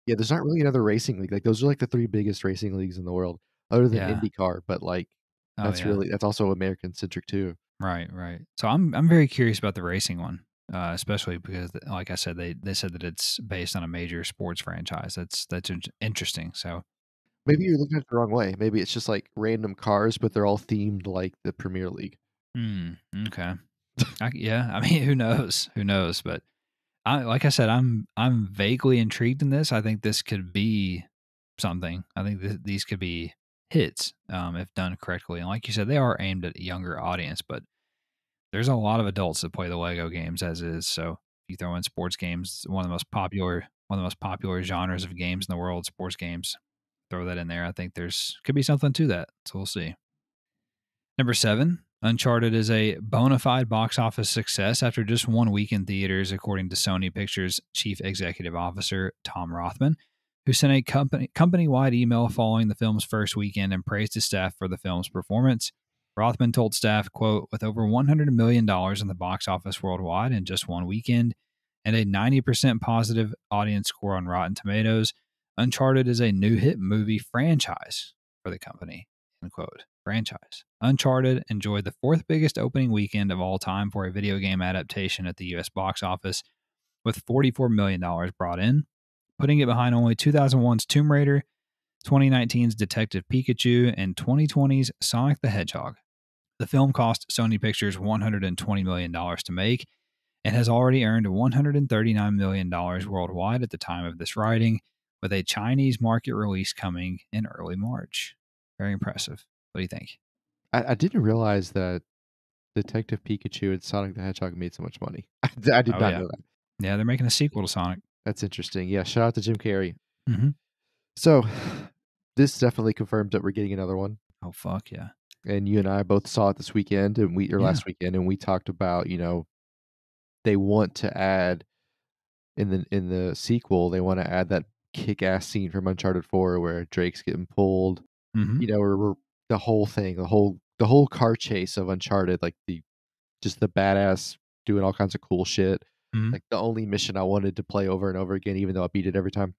Yeah, there's not really another racing league. Like those are like the 3 biggest racing leagues in the world, other than Yeah. IndyCar, but like Oh yeah. that's also American centric too. Right. Right. So I'm very curious about the racing one, especially because, like I said, they said that it's based on a major sports franchise. That's interesting. So Maybe you're looking at it the wrong way. Maybe it's just like random cars, but they're all themed like the Premier League. okay. Yeah. I mean, who knows? Who knows? But like I said, I'm vaguely intrigued in this. I think this could be something. I think these could be hits, if done correctly. And like you said, they are aimed at a younger audience, but there's a lot of adults that play the Lego games as is. So if you throw in sports games, one of the most popular genres of games in the world, sports games. Throw that in there. I think there's could be something to that. So we'll see. Number 7, Uncharted is a bona fide box office success after just 1 week in theaters, according to Sony Pictures Chief Executive Officer Tom Rothman, who sent a company-wide email following the film's first weekend and praised his staff for the film's performance. Rothman told staff, quote, with over $100 million in the box office worldwide in just 1 weekend and a 90% positive audience score on Rotten Tomatoes, Uncharted is a new hit movie franchise for the company, end quote. Franchise. Uncharted enjoyed the fourth biggest opening weekend of all time for a video game adaptation at the US box office, with $44 million brought in, putting it behind only 2001's Tomb Raider, 2019's Detective Pikachu, and 2020's Sonic the Hedgehog. The film cost Sony Pictures $120 million to make and has already earned $139 million worldwide at the time of this writing, with a Chinese market release coming in early March. Very impressive. What do you think? I didn't realize that Detective Pikachu and Sonic the Hedgehog made so much money. I did Oh, not yeah. know that. Yeah, they're making a sequel to Sonic. That's interesting. Yeah, shout out to Jim Carrey. Mm-hmm. So, this definitely confirms that we're getting another one. Oh, fuck yeah. And you and I both saw it this weekend, and Yeah. last weekend, and we talked about, they want to add in the sequel, they want to add that kick-ass scene from Uncharted 4 where Drake's getting pulled, Mm-hmm. or the whole thing, the whole car chase of Uncharted, like just the badass doing all kinds of cool shit. Mm-hmm. Like the only mission I wanted to play over and over again, even though I beat it every time.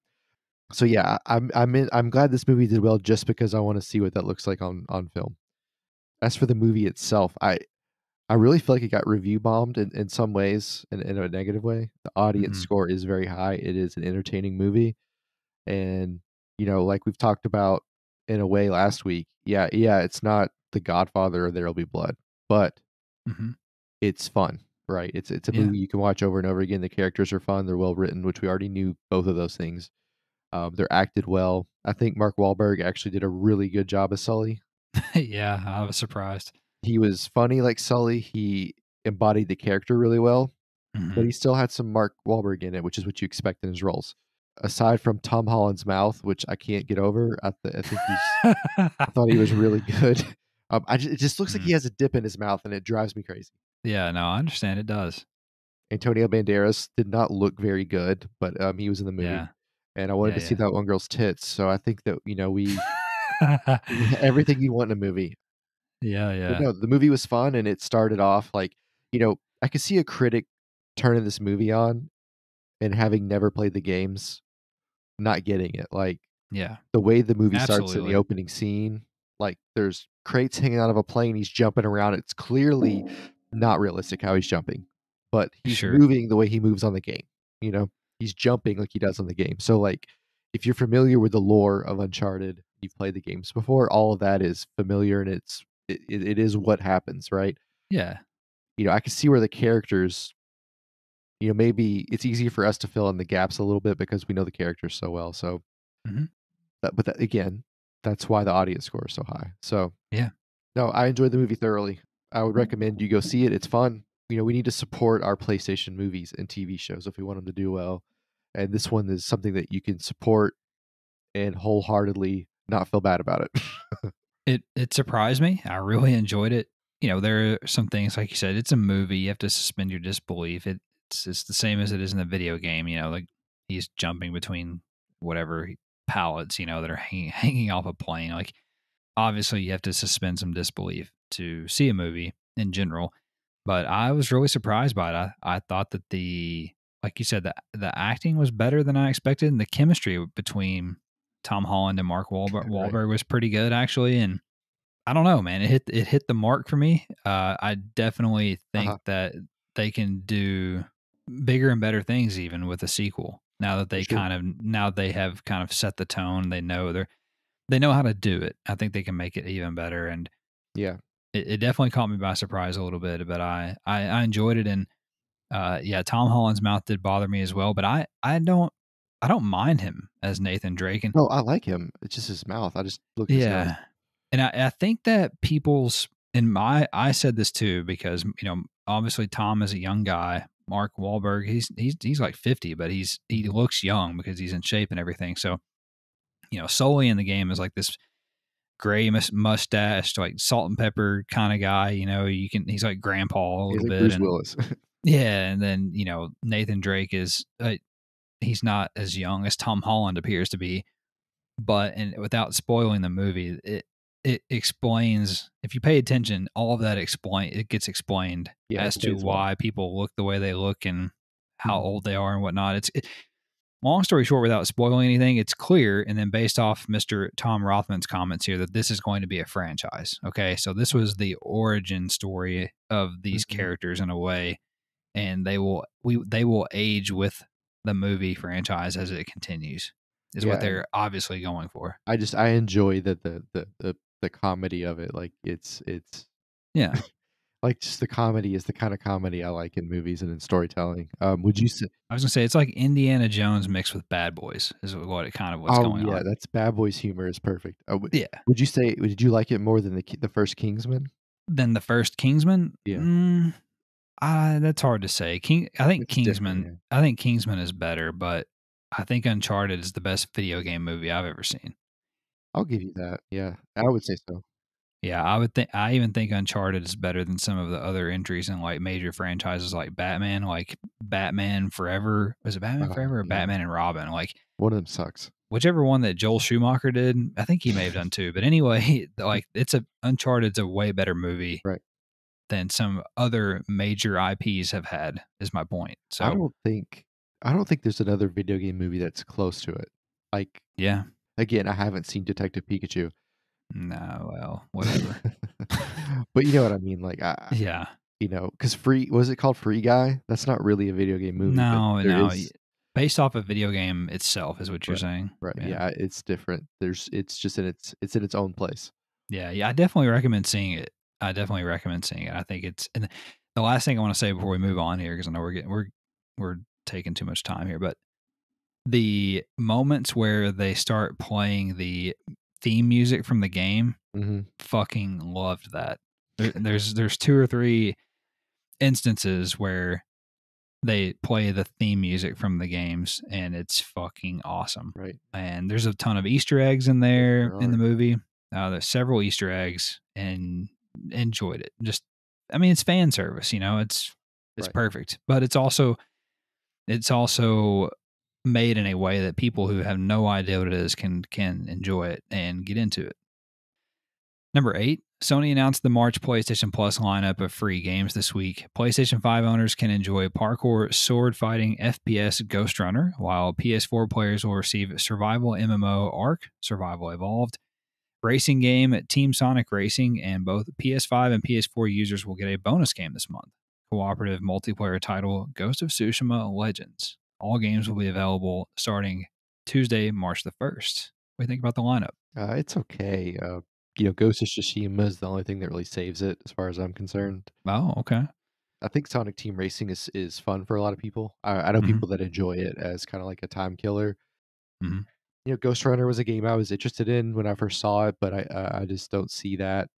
So yeah, I'm glad this movie did well just because I want to see what that looks like on film. As for the movie itself, I really feel like it got review bombed in some ways, in a negative way. The audience Mm-hmm. score is very high. It is an entertaining movie, and like we've talked about in a way last week. Yeah, it's not The Godfather or There'll Be Blood, but Mm-hmm. it's fun, right? It's a Yeah. movie you can watch over and over again. The characters are fun. They're well written, which we already knew both of those things. They're acted well. I think Mark Wahlberg actually did a really good job as Sully. Yeah, I was surprised. He was funny like Sully. He embodied the character really well, but Mm-hmm. he still had some Mark Wahlberg in it, which is what you expect in his roles. Aside from Tom Holland's mouth, which I can't get over, I think I thought he was really good. It just looks like Mm. he has a dip in his mouth, and it drives me crazy. Yeah, no, I understand. It does. Antonio Banderas did not look very good, but he was in the movie, Yeah. and I wanted Yeah, to see yeah. that one girl's tits. So I think that everything you want in a movie. Yeah, But yeah. no, the movie was fun, and it started off like I could see a critic turning this movie on and having never played the games, not getting it. Like Yeah. the way the movie starts in the Absolutely. opening scene, like there's crates hanging out of a plane, he's jumping around. It's clearly not realistic how he's jumping, but he's Sure. moving the way he moves on the game. You know, he's jumping like he does on the game. So like if you're familiar with the lore of Uncharted, you've played the games before, all of that is familiar and it is what happens, right? Yeah. I can see where the characters, maybe it's easy for us to fill in the gaps a little bit because we know the characters so well. So Mm-hmm. again, that's why the audience score is so high. So Yeah. no, I enjoyed the movie thoroughly. I would recommend you go see it. It's fun. We need to support our PlayStation movies and TV shows if we want them to do well. And this one is something that you can support and wholeheartedly not feel bad about it. It surprised me. I really enjoyed it. There are some things like you said. It's a movie. You have to suspend your disbelief. It's the same as it is in the video game. Like he's jumping between whatever pallets. That are hanging off a plane. Like obviously, you have to suspend some disbelief to see a movie in general. But I was really surprised by it. I thought that like you said, the acting was better than I expected, and the chemistry between Tom Holland and Mark Wahlberg, Right. Wahlberg was pretty good actually. And I don't know, man, it hit the mark for me. I definitely think Uh-huh. that they can do bigger and better things even with a sequel. Now that For sure. they have kind of set the tone, they know how to do it. I think they can make it even better, and Yeah. it definitely caught me by surprise a little bit. But I enjoyed it, and yeah, Tom Holland's mouth did bother me as well. But I don't mind him as Nathan Drake, and No, I like him. It's just his mouth. I just look at his nose. yeah, and I think that I said this too because obviously Tom is a young guy. Mark Wahlberg, he's like 50, but he Mhm. looks young because he's in shape and everything. So Sully in the game is like this gray mustache, like salt and pepper kind of guy. He's like grandpa a He's little like bit, Bruce and Willis. yeah, and then Nathan Drake is he's not as young as Tom Holland appears to be, but and without spoiling the movie, it explains, if you pay attention, all of that it gets explained Yeah, as to explains a lot. why people look the way they look and how Mhm. old they are and whatnot. Long story short, without spoiling anything, it's clear, and then based off Mr. Tom Rothman's comments here, that this is going to be a franchise. Okay, so this was the origin story of these Mhm. characters in a way, and they will age with the movie franchise as it continues. Is what Yeah, and they're obviously going for. I enjoy the comedy of it, like, it's Yeah, like, just the comedy is the kinda comedy I like in movies and in storytelling. Would you say I was gonna say it's like Indiana Jones mixed with Bad Boys is what it kind of what's Oh, going yeah, on. that's Bad Boys humor is perfect. Yeah. Would you say did you like it more than the first Kingsman? Then the first Kingsman. Yeah, That's hard to say. I think it's different, Kingsman. yeah. I think Kingsman is better, but I think Uncharted is the best video game movie I've ever seen. I'll give you that, yeah, I would say so. Yeah, I would think. I even think Uncharted is better than some of the other entries in like major franchises like Batman, like Batman Forever. Was it Batman Forever or Yeah, Batman and Robin? Like one of them sucks. whichever one that Joel Schumacher did. I think he may have done two, but anyway, like Uncharted's a way better movie Right. than some other major IPs have had. Is my point. I So don't think I don't think there's another video game movie that's close to it. Like, yeah, again, I haven't seen Detective Pikachu. no, well, whatever. But you know what I mean, like, Yeah. because Free was it called Free Guy? That's not really a video game movie, but No, there no. is Based off a video game itself is what you're right, saying. right, Yeah. yeah, it's different. It's just it's in its own place. Yeah. Yeah. I definitely recommend seeing it. I definitely recommend seeing it. I think it's, and the last thing I want to say before we move on here, because I know we're taking too much time here, but the moments where they start playing the theme music from the game, Mhm, fucking loved that. There's two or three instances where they play the theme music from the games, and it's fucking awesome. right. And there's a ton of Easter eggs in Yes, there there in the are. movie. There's several Easter eggs, and enjoyed it. I mean, it's fan service. It's Right. perfect, but it's also made in a way that people who have no idea what it is can enjoy it and get into it. Number 8, Sony announced the March PlayStation Plus lineup of free games this week. PlayStation 5 owners can enjoy parkour sword fighting FPS Ghost Runner, while PS4 players will receive survival MMO Ark Survival Evolved, racing game Team Sonic Racing, and both PS5 and PS4 users will get a bonus game this month. Cooperative multiplayer title Ghost of Tsushima Legends. All games will be available starting Tuesday, March the 1st. What do you think about the lineup? It's okay. Ghost of Tsushima is the only thing that really saves it as far as I'm concerned. Oh, okay. I think Sonic Team Racing is fun for a lot of people. I know Hmm. people that enjoy it as kinda like a time killer. Hmm. Ghost Runner was a game I was interested in when I first saw it, but I just don't see that.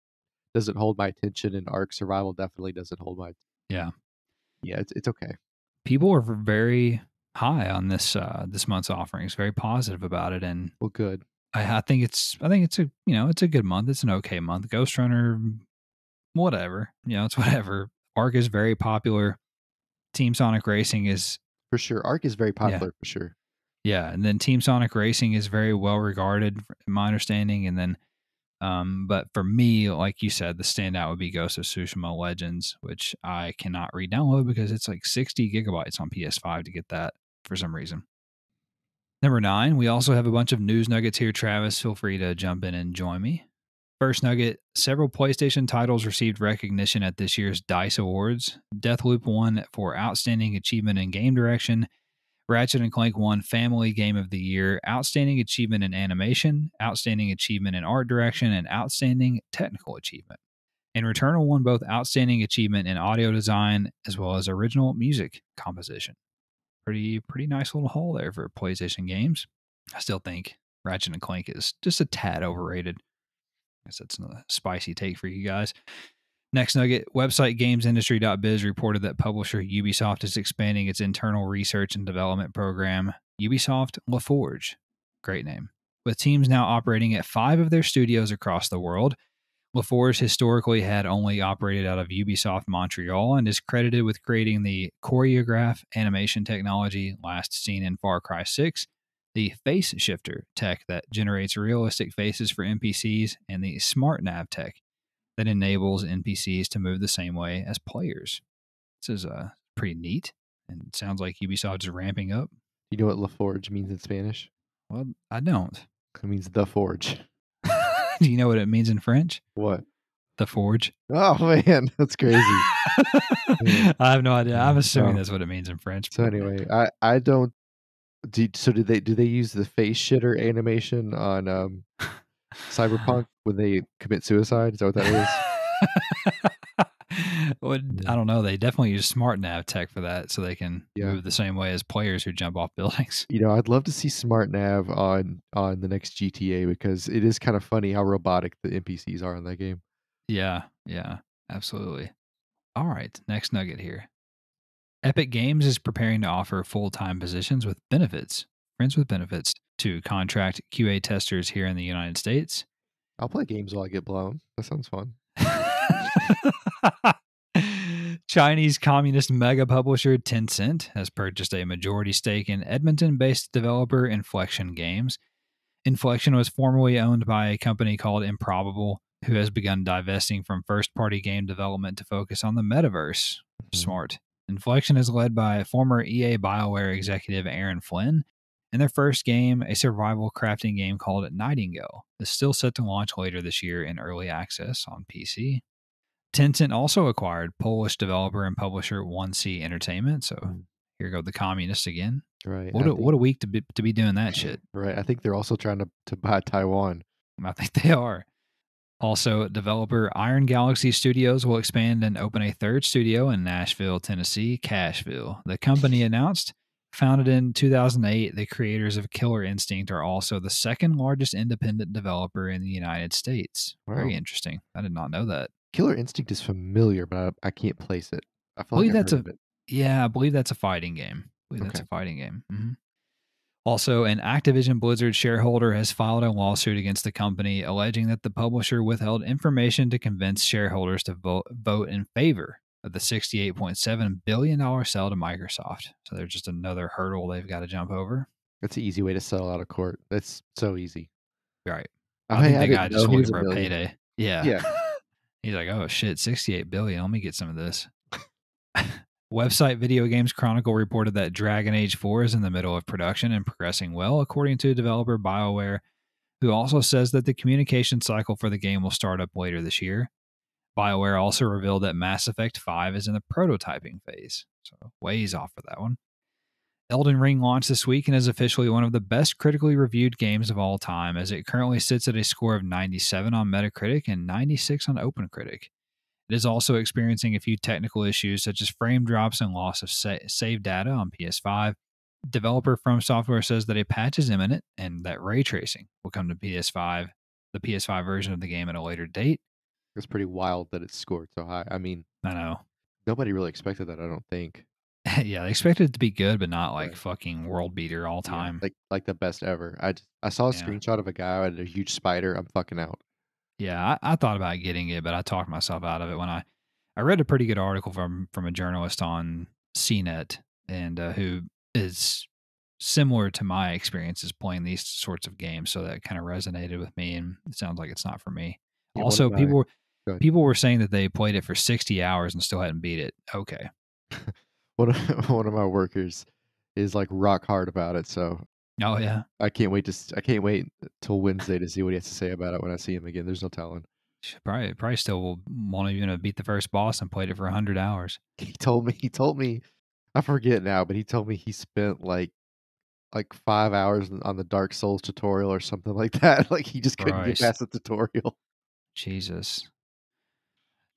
Doesn't hold my attention, and Ark Survival definitely doesn't hold my Yeah. yeah, it's okay. People are very high on this month's offerings, very positive about it, and Well, good. I think it's a good month. It's an okay month. Ghost Runner, whatever, it's whatever. Arc is very popular. Team Sonic Racing is For sure. Ark is very yeah, popular for sure. yeah, and then Team Sonic Racing is very well regarded, in my understanding, and then. But for me, like you said, the standout would be Ghost of Tsushima Legends, which I cannot re-download because it's like 60 gigabytes on PS5 to get that for some reason. Number 9, we also have a bunch of news nuggets here, Travis. Feel free to jump in and join me. First nugget, several PlayStation titles received recognition at this year's DICE Awards. Deathloop won for Outstanding Achievement in Game Direction. Ratchet and Clank won Family Game of the Year, Outstanding Achievement in Animation, Outstanding Achievement in Art Direction, and Outstanding Technical Achievement. And Returnal won both Outstanding Achievement in Audio Design as well as Original Music Composition. Pretty nice little haul there for PlayStation games. I still think Ratchet and Clank is just a tad overrated. I guess that's a spicy take for you guys. Next nugget, website gamesindustry.biz reported that publisher Ubisoft is expanding its internal research and development program, Ubisoft LaForge. Great name. with teams now operating at 5 of their studios across the world. LaForge historically had only operated out of Ubisoft Montreal and is credited with creating the choreograph animation technology last seen in Far Cry 6, the face shifter tech that generates realistic faces for NPCs, and the smart nav tech that enables NPCs to move the same way as players. This is pretty neat, and it sounds like Ubisoft is ramping up. You know what LaForge means in Spanish? Well, I don't. It means the forge. Do you know what it means in French? What? The forge. Oh man, that's crazy. I have no idea. I'm assuming Oh. that's what it means in French. So anyway, I don't. So do they use the face shitter animation on Cyberpunk when they commit suicide? Is that what that is? Well, I don't know. They definitely use smart nav tech for that, so they can Yeah. move the same way as players who jump off buildings. You know, I'd love to see smart nav on the next GTA because it is kind of funny how robotic the NPCs are in that game. Yeah, absolutely. All right, next nugget here. Epic Games is preparing to offer full-time positions with benefits, friends with benefits, to contract QA testers here in the United States. I'll play games while I get blown. That sounds fun. Chinese communist mega publisher Tencent has purchased a majority stake in Edmonton-based developer Inflection Games. Inflection was formerly owned by a company called Improbable, who has begun divesting from first-party game development to focus on the metaverse. Smart. Inflection is led by former EA BioWare executive Aaron Flynn, and their first game, a survival crafting game called Nightingale, is still set to launch later this year in early access on PC. Tencent also acquired Polish developer and publisher 1C Entertainment, so here go the communists again. Right. What a week to be doing that shit. Right. I think they're also trying to buy Taiwan. I think they are. Also, developer Iron Galaxy Studios will expand and open a third studio in Nashville, Tennessee, Cashville. The company announced, founded in 2008, the creators of Killer Instinct are also the second largest independent developer in the United States. Wow. Very interesting. I did not know that. Killer Instinct is familiar, but I can't place it. I feel like believe I've that's heard a of it. yeah, I believe that's a fighting game. That's a fighting game. Also, an Activision Blizzard shareholder has filed a lawsuit against the company, alleging that the publisher withheld information to convince shareholders to vote in favor of the $68.7 billion sale to Microsoft. So there's just another hurdle they've got to jump over. That's an easy way to settle out of court. That's so easy. Right. Oh, I think hey, the guy didn't know just he looking was a for a million. payday. Yeah. Yeah. He's like, oh shit, 68 billion. Let me get some of this. Website Video Games Chronicle reported that Dragon Age 4 is in the middle of production and progressing well, according to developer BioWare, who also says that the communication cycle for the game will start up later this year. BioWare also revealed that Mass Effect 5 is in the prototyping phase, so ways off for that one. Elden Ring launched this week and is officially one of the best critically reviewed games of all time, as it currently sits at a score of 97 on Metacritic and 96 on OpenCritic. It is also experiencing a few technical issues such as frame drops and loss of save data on PS5. Developer From Software says that a patch is imminent and that ray tracing will come to PS5, the PS5 version of the game at a later date. It's pretty wild that it's scored so high. I mean, I know. nobody really expected that, I don't think. Yeah, they expected it to be good, but not like fucking world beater all time. Yeah, like the best ever. I saw a screenshot of a guy with a huge spider. I'm fucking out. Yeah, I thought about getting it, but I talked myself out of it when I read a pretty good article from a journalist on CNET and who is similar to my experiences playing these sorts of games, so that kind of resonated with me, and it sounds like it's not for me. Yeah, Also, people were saying that they played it for 60 hours and still hadn't beat it. Okay. one of my workers is like rock hard about it, so Oh yeah. I can't wait till Wednesday to see what he has to say about it when I see him again. There's no telling. Probably still won't even beat the first boss and played it for 100 hours. He told me, I forget now, but he told me he spent like 5 hours on the Dark Souls tutorial or something like that. Like he just couldn't get past the tutorial. Jesus.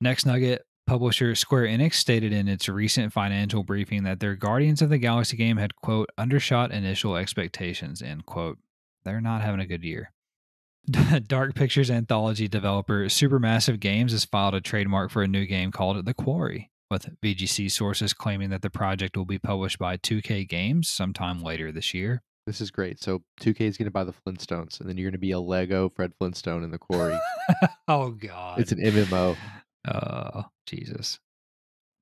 Next nugget, publisher Square Enix stated in its recent financial briefing that their Guardians of the Galaxy game had, quote, undershot initial expectations, end quote. They're not having a good year. Dark Pictures anthology developer Supermassive Games has filed a trademark for a new game called The Quarry, with VGC sources claiming that the project will be published by 2K Games sometime later this year. This is great. So 2K is gonna buy the Flintstones, and then you're gonna be a Lego Fred Flintstone in the quarry. Oh It's God. an MMO. Jesus.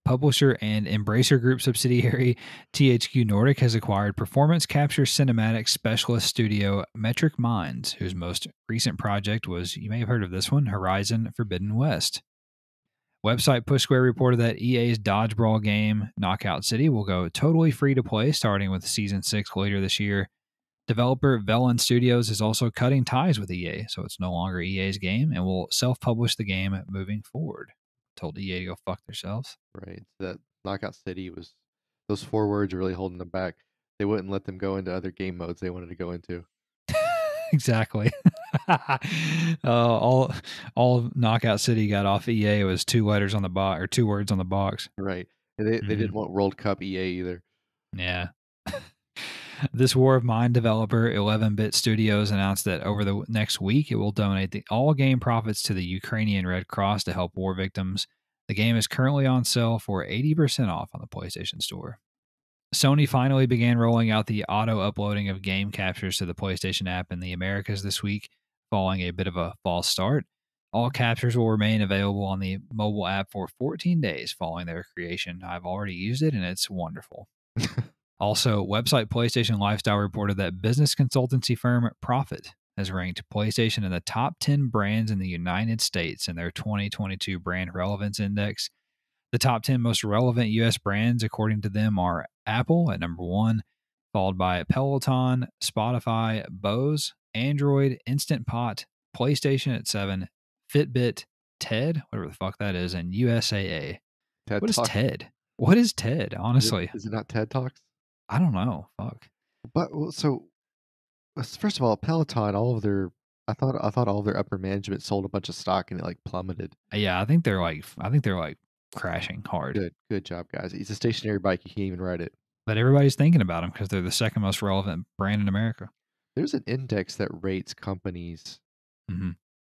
Publisher and Embracer Group subsidiary THQ Nordic has acquired performance capture cinematic specialist studio Metric Minds, whose most recent project was, you may have heard of this one, Horizon Forbidden West. Website Push Square reported that EA's dodgeball game Knockout City will go totally free to play starting with Season 6 later this year. Developer Velan Studios is also cutting ties with EA, so it's no longer EA's game and will self publish the game moving forward. Told EA to go fuck themselves. Right. That Knockout City was those 4 words are really holding them back. They wouldn't let them go into other game modes they wanted to go into. Exactly. All Knockout City got off EA was 2 letters on the box or 2 words on the box. Right. And they Hmm. didn't want World Cup EA either. Yeah. This War of Mine developer, 11-Bit Studios, announced that over the next week it will donate all game profits to the Ukrainian Red Cross to help war victims. The game is currently on sale for 80% off on the PlayStation Store. Sony finally began rolling out the auto uploading of game captures to the PlayStation app in the Americas this week, following a bit of a false start. All captures will remain available on the mobile app for 14 days following their creation. I've already used it and it's wonderful. Also, website PlayStation Lifestyle reported that business consultancy firm Profit has ranked PlayStation in the top 10 brands in the United States in their 2022 Brand Relevance Index. The top 10 most relevant U.S. brands, according to them, are Apple at number 1, followed by Peloton, Spotify, Bose, Android, Instant Pot, PlayStation at 7, Fitbit, TED, whatever the fuck that is, and USAA. TED What is Talk. TED? What is TED, Is it honestly? is it not TED Talks? I don't know. Fuck. But well, so first of all, Peloton, I thought all of their upper management sold a bunch of stock and it like plummeted. Yeah, I think they're like crashing hard. Good job, guys. It's a stationary bike. You can't even ride it. But everybody's thinking about them because they're the second most relevant brand in America. There's an index that rates companies Hmm.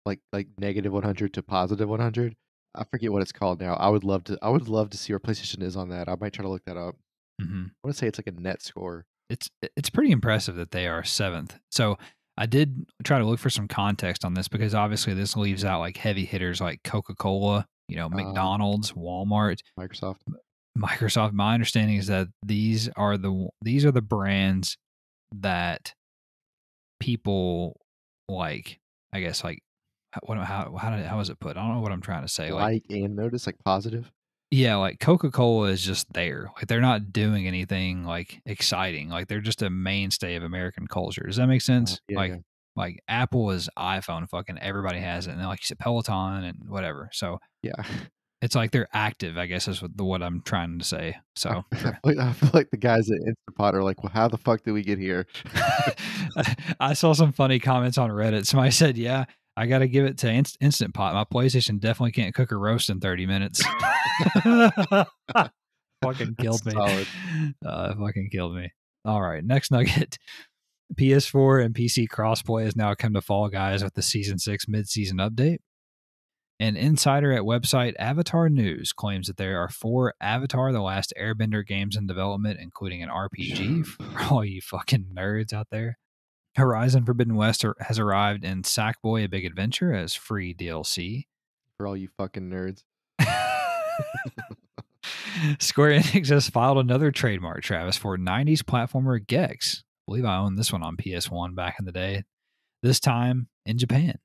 like negative 100 to positive 100. I forget what it's called now. I would love to see where PlayStation is on that. I might try to look that up. Hmm. I want to say it's like a net score. It's pretty impressive that they are seventh. So I did try to look for some context on this because obviously this leaves out like heavy hitters like Coca Cola, Uh, McDonald's, Walmart, Microsoft. Microsoft. My understanding is that these are the brands that people like. I guess like how is it put? I don't know what I'm trying to say. Like Like and notice like positive. yeah, like Coca-Cola is just there. Like they're not doing anything like exciting. Like they're just a mainstay of American culture. Does that make sense? Yeah, Like yeah. like Apple is iPhone, fucking everybody has it. And then like you said, Peloton and whatever. So Yeah. it's like they're active, I guess is what I'm trying to say. I So I feel like the guys at Instapot are like, "Well, how the fuck did we get here?" I saw some funny comments on Reddit. Somebody said, "Yeah, I got to give it to Instant Pot. My PlayStation definitely can't cook a roast in 30 minutes." Fucking That's killed me. solid. Fucking killed me. All right, next nugget. PS4 and PC crossplay has now come to Fall Guys with the Season 6 mid-season update. An insider at website Avatar News claims that there are 4 Avatar The Last Airbender games in development, including an RPG for all you fucking nerds out there. Horizon Forbidden West has arrived in Sackboy: A Big Adventure as free DLC. For all you fucking nerds. Square Enix has filed another trademark, Travis, for 90s platformer Gex. I believe I owned this one on PS1 back in the day, this time in Japan.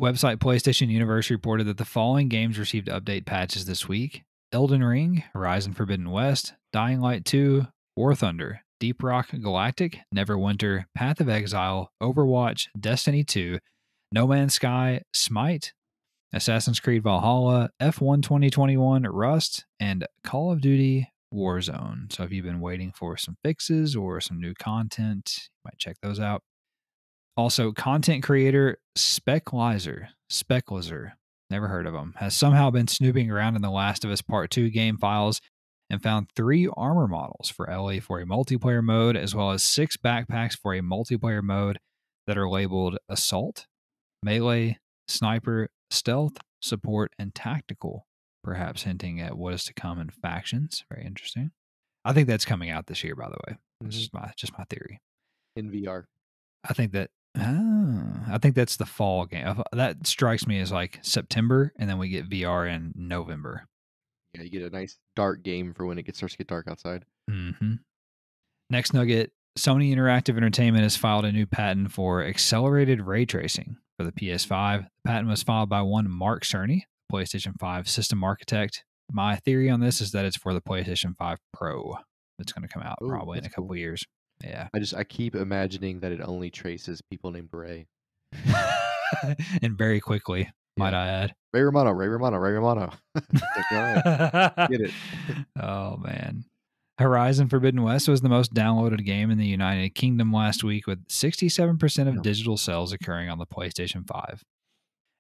Website PlayStation Universe reported that the following games received update patches this week: Elden Ring, Horizon Forbidden West, Dying Light 2, War Thunder, Deep Rock Galactic, Neverwinter, Path of Exile, Overwatch, Destiny 2, No Man's Sky, Smite, Assassin's Creed Valhalla, F1 2021, Rust, and Call of Duty Warzone. So if you've been waiting for some fixes or some new content, you might check those out. Also, content creator Specklizer, never heard of him, has somehow been snooping around in the Last of Us Part 2 game files and found 3 armor models for Ellie for a multiplayer mode, as well as 6 backpacks for a multiplayer mode that are labeled Assault, Melee, Sniper, Stealth, Support, and Tactical, perhaps hinting at what is to come in factions. Very interesting. I think that's coming out this year, by the way. It's Mhm. just my theory. in VR. I think that's the fall game. That strikes me as like September, and then we get VR in November. Yeah, you get a nice dark game for when starts to get dark outside. Mm-hmm. Next nugget, Sony Interactive Entertainment has filed a new patent for accelerated ray tracing for the PS5. The patent was filed by one Mark Cerny, PlayStation 5 system architect. My theory on this is that it's for the PlayStation 5 Pro that's going to come out Oh, probably in that's a couple cool. years. Yeah. I keep imagining that it only traces people named Ray. And very quickly, might Yeah. I add. Ray Romano, Ray Romano, Ray Romano. It's like, all right, get it. Oh, man. Horizon Forbidden West was the most downloaded game in the United Kingdom last week, with 67% of Yeah. digital sales occurring on the PlayStation 5.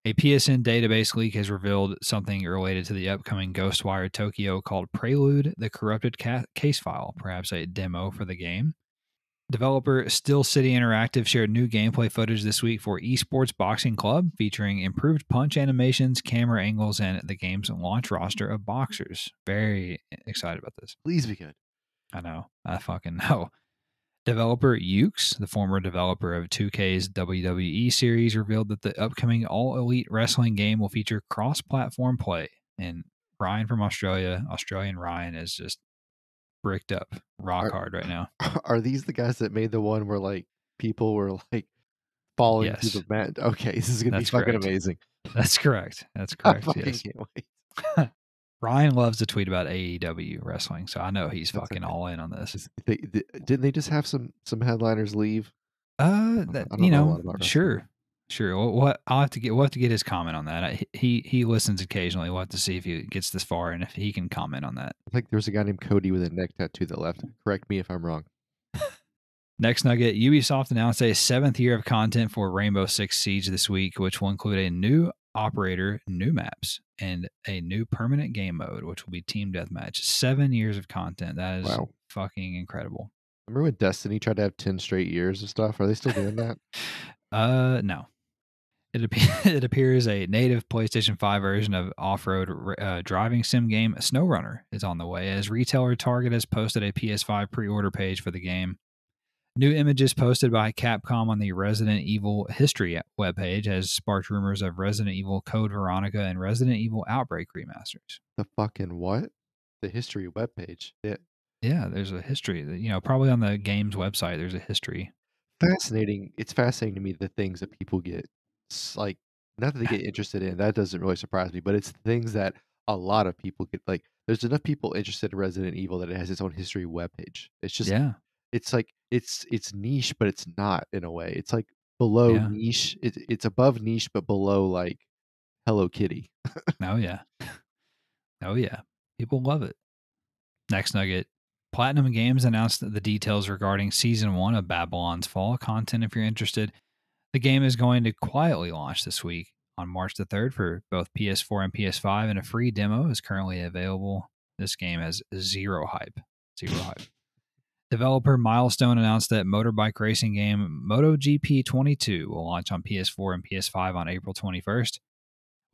A PSN database leak has revealed something related to the upcoming Ghostwire Tokyo called Prelude, the Corrupted Case File, perhaps a demo for the game. Developer Still City Interactive shared new gameplay footage this week for Esports Boxing Club, featuring improved punch animations, camera angles, and the game's launch roster of boxers. Very excited about this. Please be good. I know. I fucking know. Developer Ukes, the former developer of 2K's WWE series, revealed that the upcoming All Elite Wrestling game will feature cross-platform play. And Ryan from Australia, Australian Ryan, is just bricked up rock Are, hard right now. are these the guys that made the one where like people were like falling through the Yes, mat? Okay, this is gonna be that's fucking correct. amazing. That's correct. That's I correct. fucking Yes. can't wait. Ryan loves to tweet about AEW wrestling, so I know he's That's fucking okay. all in on this. Didn't they just have some headliners leave? That I don't know a lot about wrestling. sure. What we'll have to get his comment on that. He listens occasionally. We'll have to see if he gets this far and if he can comment on that. I think there was a guy named Cody with a neck tattoo that left. Correct me if I'm wrong. Next nugget: Ubisoft announced a 7th year of content for Rainbow Six Siege this week, which will include a new operator, new maps, and a new permanent game mode, which will be team deathmatch. 7 years of content. That is Wow. fucking incredible. Remember when Destiny tried to have 10 straight years of stuff? Are they still doing that? No. It appears a native PlayStation 5 version of off-road driving sim game SnowRunner is on the way, as retailer Target has posted a PS5 pre-order page for the game. New images posted by Capcom on the Resident Evil History webpage has sparked rumors of Resident Evil Code Veronica and Resident Evil Outbreak remasters. The fucking what? The history webpage. Yeah. Yeah, there's a history. Probably on the game's website, there's a history. Fascinating. It's fascinating to me the things that people get like not that they get interested in. That doesn't really surprise me, but it's things that a lot of people get like there's enough people interested in Resident Evil that it has its own history webpage. It's just Yeah, it's like it's niche, but it's not in a way. It's like below yeah. niche. It's above niche, but below like Hello Kitty. Oh, yeah. Oh, yeah. People love it. Next nugget. Platinum Games announced the details regarding Season 1 of Babylon's Fall content if you're interested. The game is going to quietly launch this week on March the 3rd for both PS4 and PS5, and a free demo is currently available. This game has zero hype. Zero hype. Developer Milestone announced that motorbike racing game MotoGP 22 will launch on PS4 and PS5 on April 21st.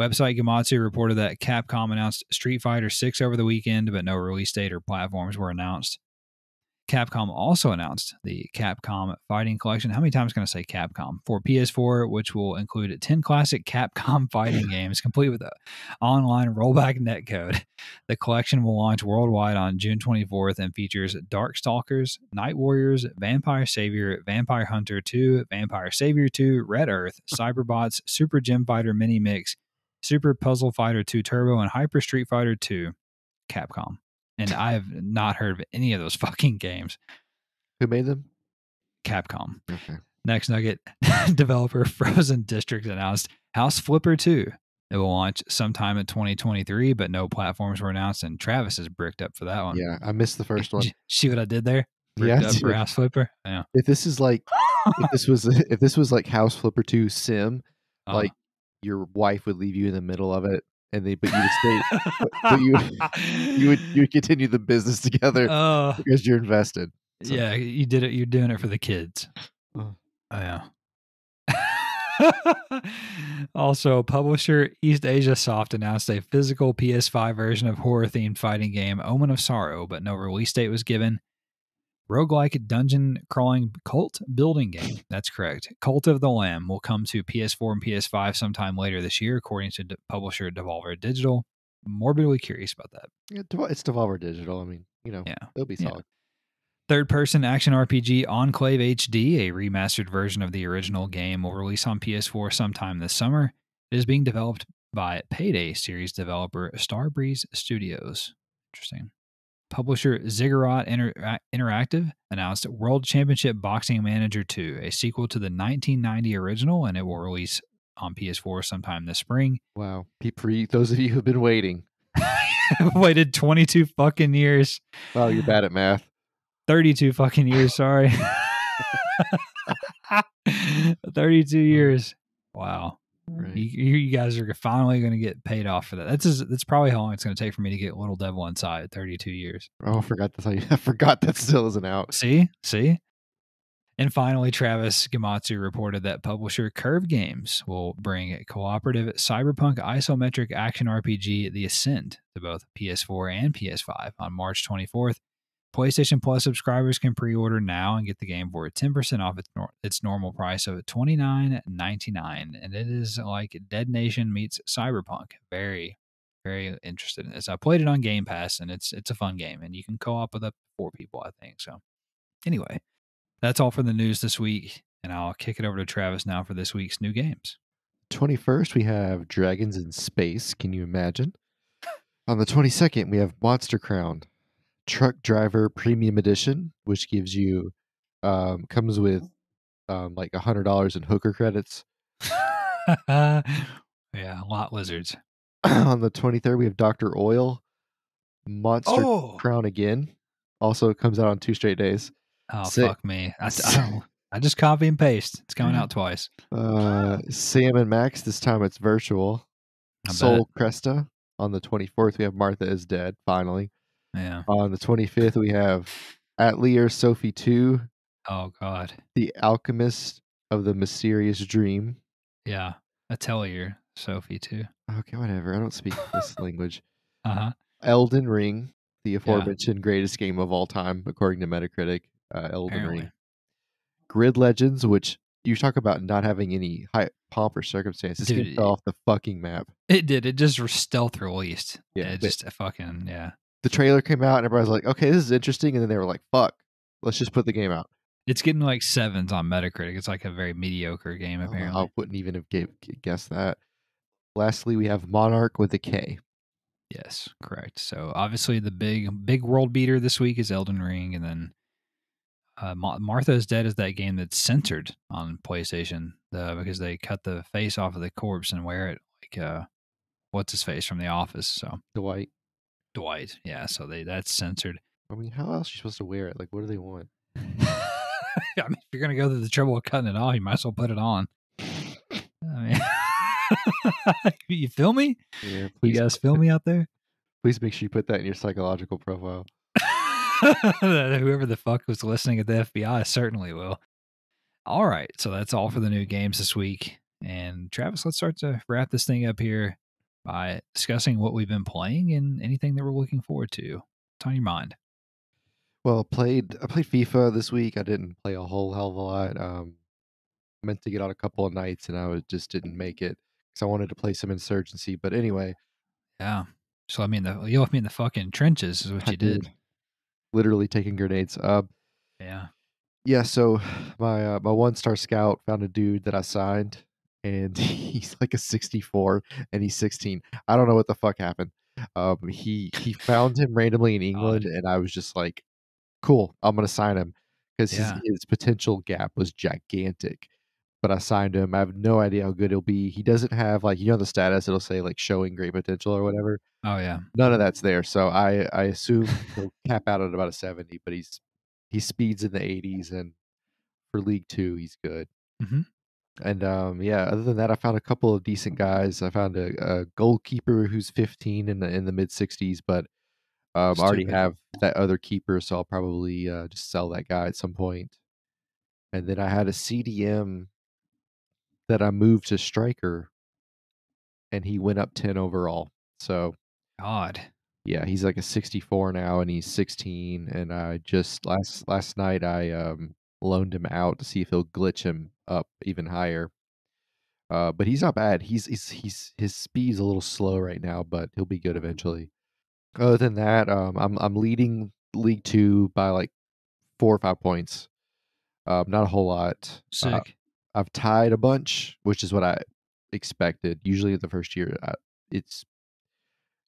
Website Gematsu reported that Capcom announced Street Fighter 6 over the weekend, but no release date or platforms were announced. Capcom also announced the Capcom Fighting Collection. How many times can I say Capcom? For PS4, which will include 10 classic Capcom fighting games, complete with an online rollback netcode. The collection will launch worldwide on June 24th and features Darkstalkers, Night Warriors, Vampire Savior, Vampire Hunter 2, Vampire Savior 2, Red Earth, Cyberbots, Super Gym Fighter Mini Mix, Super Puzzle Fighter 2 Turbo, and Hyper Street Fighter 2. Capcom. And I have not heard of any of those fucking games. Who made them? Capcom. Okay. Next nugget. Developer Frozen District announced House Flipper 2. It will launch sometime in 2023, but no platforms were announced, and Travis is bricked up for that one. Yeah, I missed the first one. See what I did there? Yeah, Bricked I up for did. House Flipper? Yeah. If this is like if this was like House Flipper 2 Sim, like your wife would leave you in the middle of it and but you would stay but you would continue the business together because you're invested. So. Yeah, you did it. You're doing it for the kids. Oh. Yeah. Also, publisher East Asia Soft announced a physical PS5 version of horror-themed fighting game Omen of Sorrow, but no release date was given. roguelike dungeon crawling cult building game. That's correct. Cult of the Lamb will come to PS4 and PS5 sometime later this year, according to publisher Devolver Digital. Morbidly curious about that. Yeah, it's Devolver Digital. I mean, Yeah. it'll be Yeah. solid. Third person action RPG Enclave HD, a remastered version of the original game, will release on PS4 sometime this summer. It is being developed by Payday series developer Starbreeze Studios. Interesting. Publisher Ziggurat Interactive announced World Championship Boxing Manager 2, a sequel to the 1990 original, and it will release on PS4 sometime this spring. Wow. For those of you who've been waiting. Waited 22 fucking years. Wow, you're bad at math. 32 fucking years, sorry. 32 years. Wow. Right. You guys are finally going to get paid off for that. That's probably how long it's going to take for me to get Little Devil Inside. 32 years. Oh, I forgot I forgot that still isn't out. See? And finally, Travis Gamatsu reported that publisher Curve Games will bring a cooperative cyberpunk isometric action RPG The Ascent to both PS4 and PS5 on March 24th. PlayStation Plus subscribers can pre-order now and get the game for 10% off its normal price of $29.99. And it is like Dead Nation meets Cyberpunk. Very, very interested in this. I played it on Game Pass, and it's a fun game, and you can co-op with up to 4 people, I think. So anyway, that's all for the news this week, and I'll kick it over to Travis now for this week's new games. 21st, we have Dragons in Space. Can you imagine? On the 22nd, we have Monster Crown Truck Driver Premium Edition, which gives you comes with like $100 in hooker credits. Yeah, lot lizards. On the 23rd, we have Dr. Oil Monster Oh, Crown again. Also comes out on 2 straight days. oh fuck me! I just copy and paste. It's coming out twice. Sam and Max. This time it's virtual. I Soul bet. Cresta. On the 24th, we have Martha is Dead. Finally. Yeah. On the 25th, we have Atelier Sophie 2. Oh God. The Alchemist of the Mysterious Dream. Yeah. Atelier Sophie too. Okay, whatever. I don't speak this language. Uh-huh. Elden Ring, the aforementioned greatest game of all time, according to Metacritic. Elden Apparently. Ring. Grid Legends, which you talk about not having any high pomp or circumstance. This game fell off the fucking map. It did. It just stealth released. Yeah. It just fucking, yeah. The trailer came out and everybody's like, okay, this is interesting. And then they were like, fuck, let's just put the game out. It's getting like 7s on Metacritic. It's like a very mediocre game, apparently. I wouldn't even have guessed that. Lastly, we have Monarch with a K. Yes, correct. So obviously the big world beater this week is Elden Ring, and then Martha is Dead is that game that's censored on PlayStation because they cut the face off of the corpse and wear it like what's his face from The Office. So Dwight, yeah. So that's censored. I mean, how else are you supposed to wear it? Like, what do they want? I mean, if you're gonna go through the trouble of cutting it off, you might as well put it on. I mean, you feel me? Yeah, you guys feel me out there? Please make sure you put that in your psychological profile. Whoever the fuck was listening at the FBI certainly will. All right, so that's all for the new games this week. And Travis, let's start to wrap this thing up here by discussing what we've been playing and anything that we're looking forward to. What's on your mind? Well, I played FIFA this week. I didn't play a whole hell of a lot. Meant to get on a couple of nights, and I just didn't make it because I wanted to play some Insurgency. But anyway, yeah. So I mean, you left me in the fucking trenches, is what you did. Literally taking grenades. Yeah. Yeah. So my 1-star scout found a dude that I signed, and he's like a 64, and he's 16. I don't know what the fuck happened. He found him randomly in England, and I was just like, cool, I'm gonna sign him because his potential gap was gigantic. But I signed him. I have no idea how good he'll be. He doesn't have like the status. It'll say like showing great potential or whatever. Oh yeah. None of that's there. So I assume he'll cap out at about a 70. But he speeds in the 80s, and for League 2, he's good. Mm-hmm. And yeah, other than that, I found a couple of decent guys. I found a goalkeeper who's 15 in the mid 60s, but I already have that other keeper, so I'll probably just sell that guy at some point. And then I had a CDM that I moved to striker, and he went up 10 overall. So God. Yeah, he's like a 64 now, and he's 16, and I just last night, I, loaned him out to see if he'll glitch him up even higher. But he's not bad. He's his speed's a little slow right now, but he'll be good eventually. Other than that, I'm leading League 2 by, like, 4 or 5 points. Not a whole lot. Sick. I've tied a bunch, which is what I expected. Usually the first year, it's,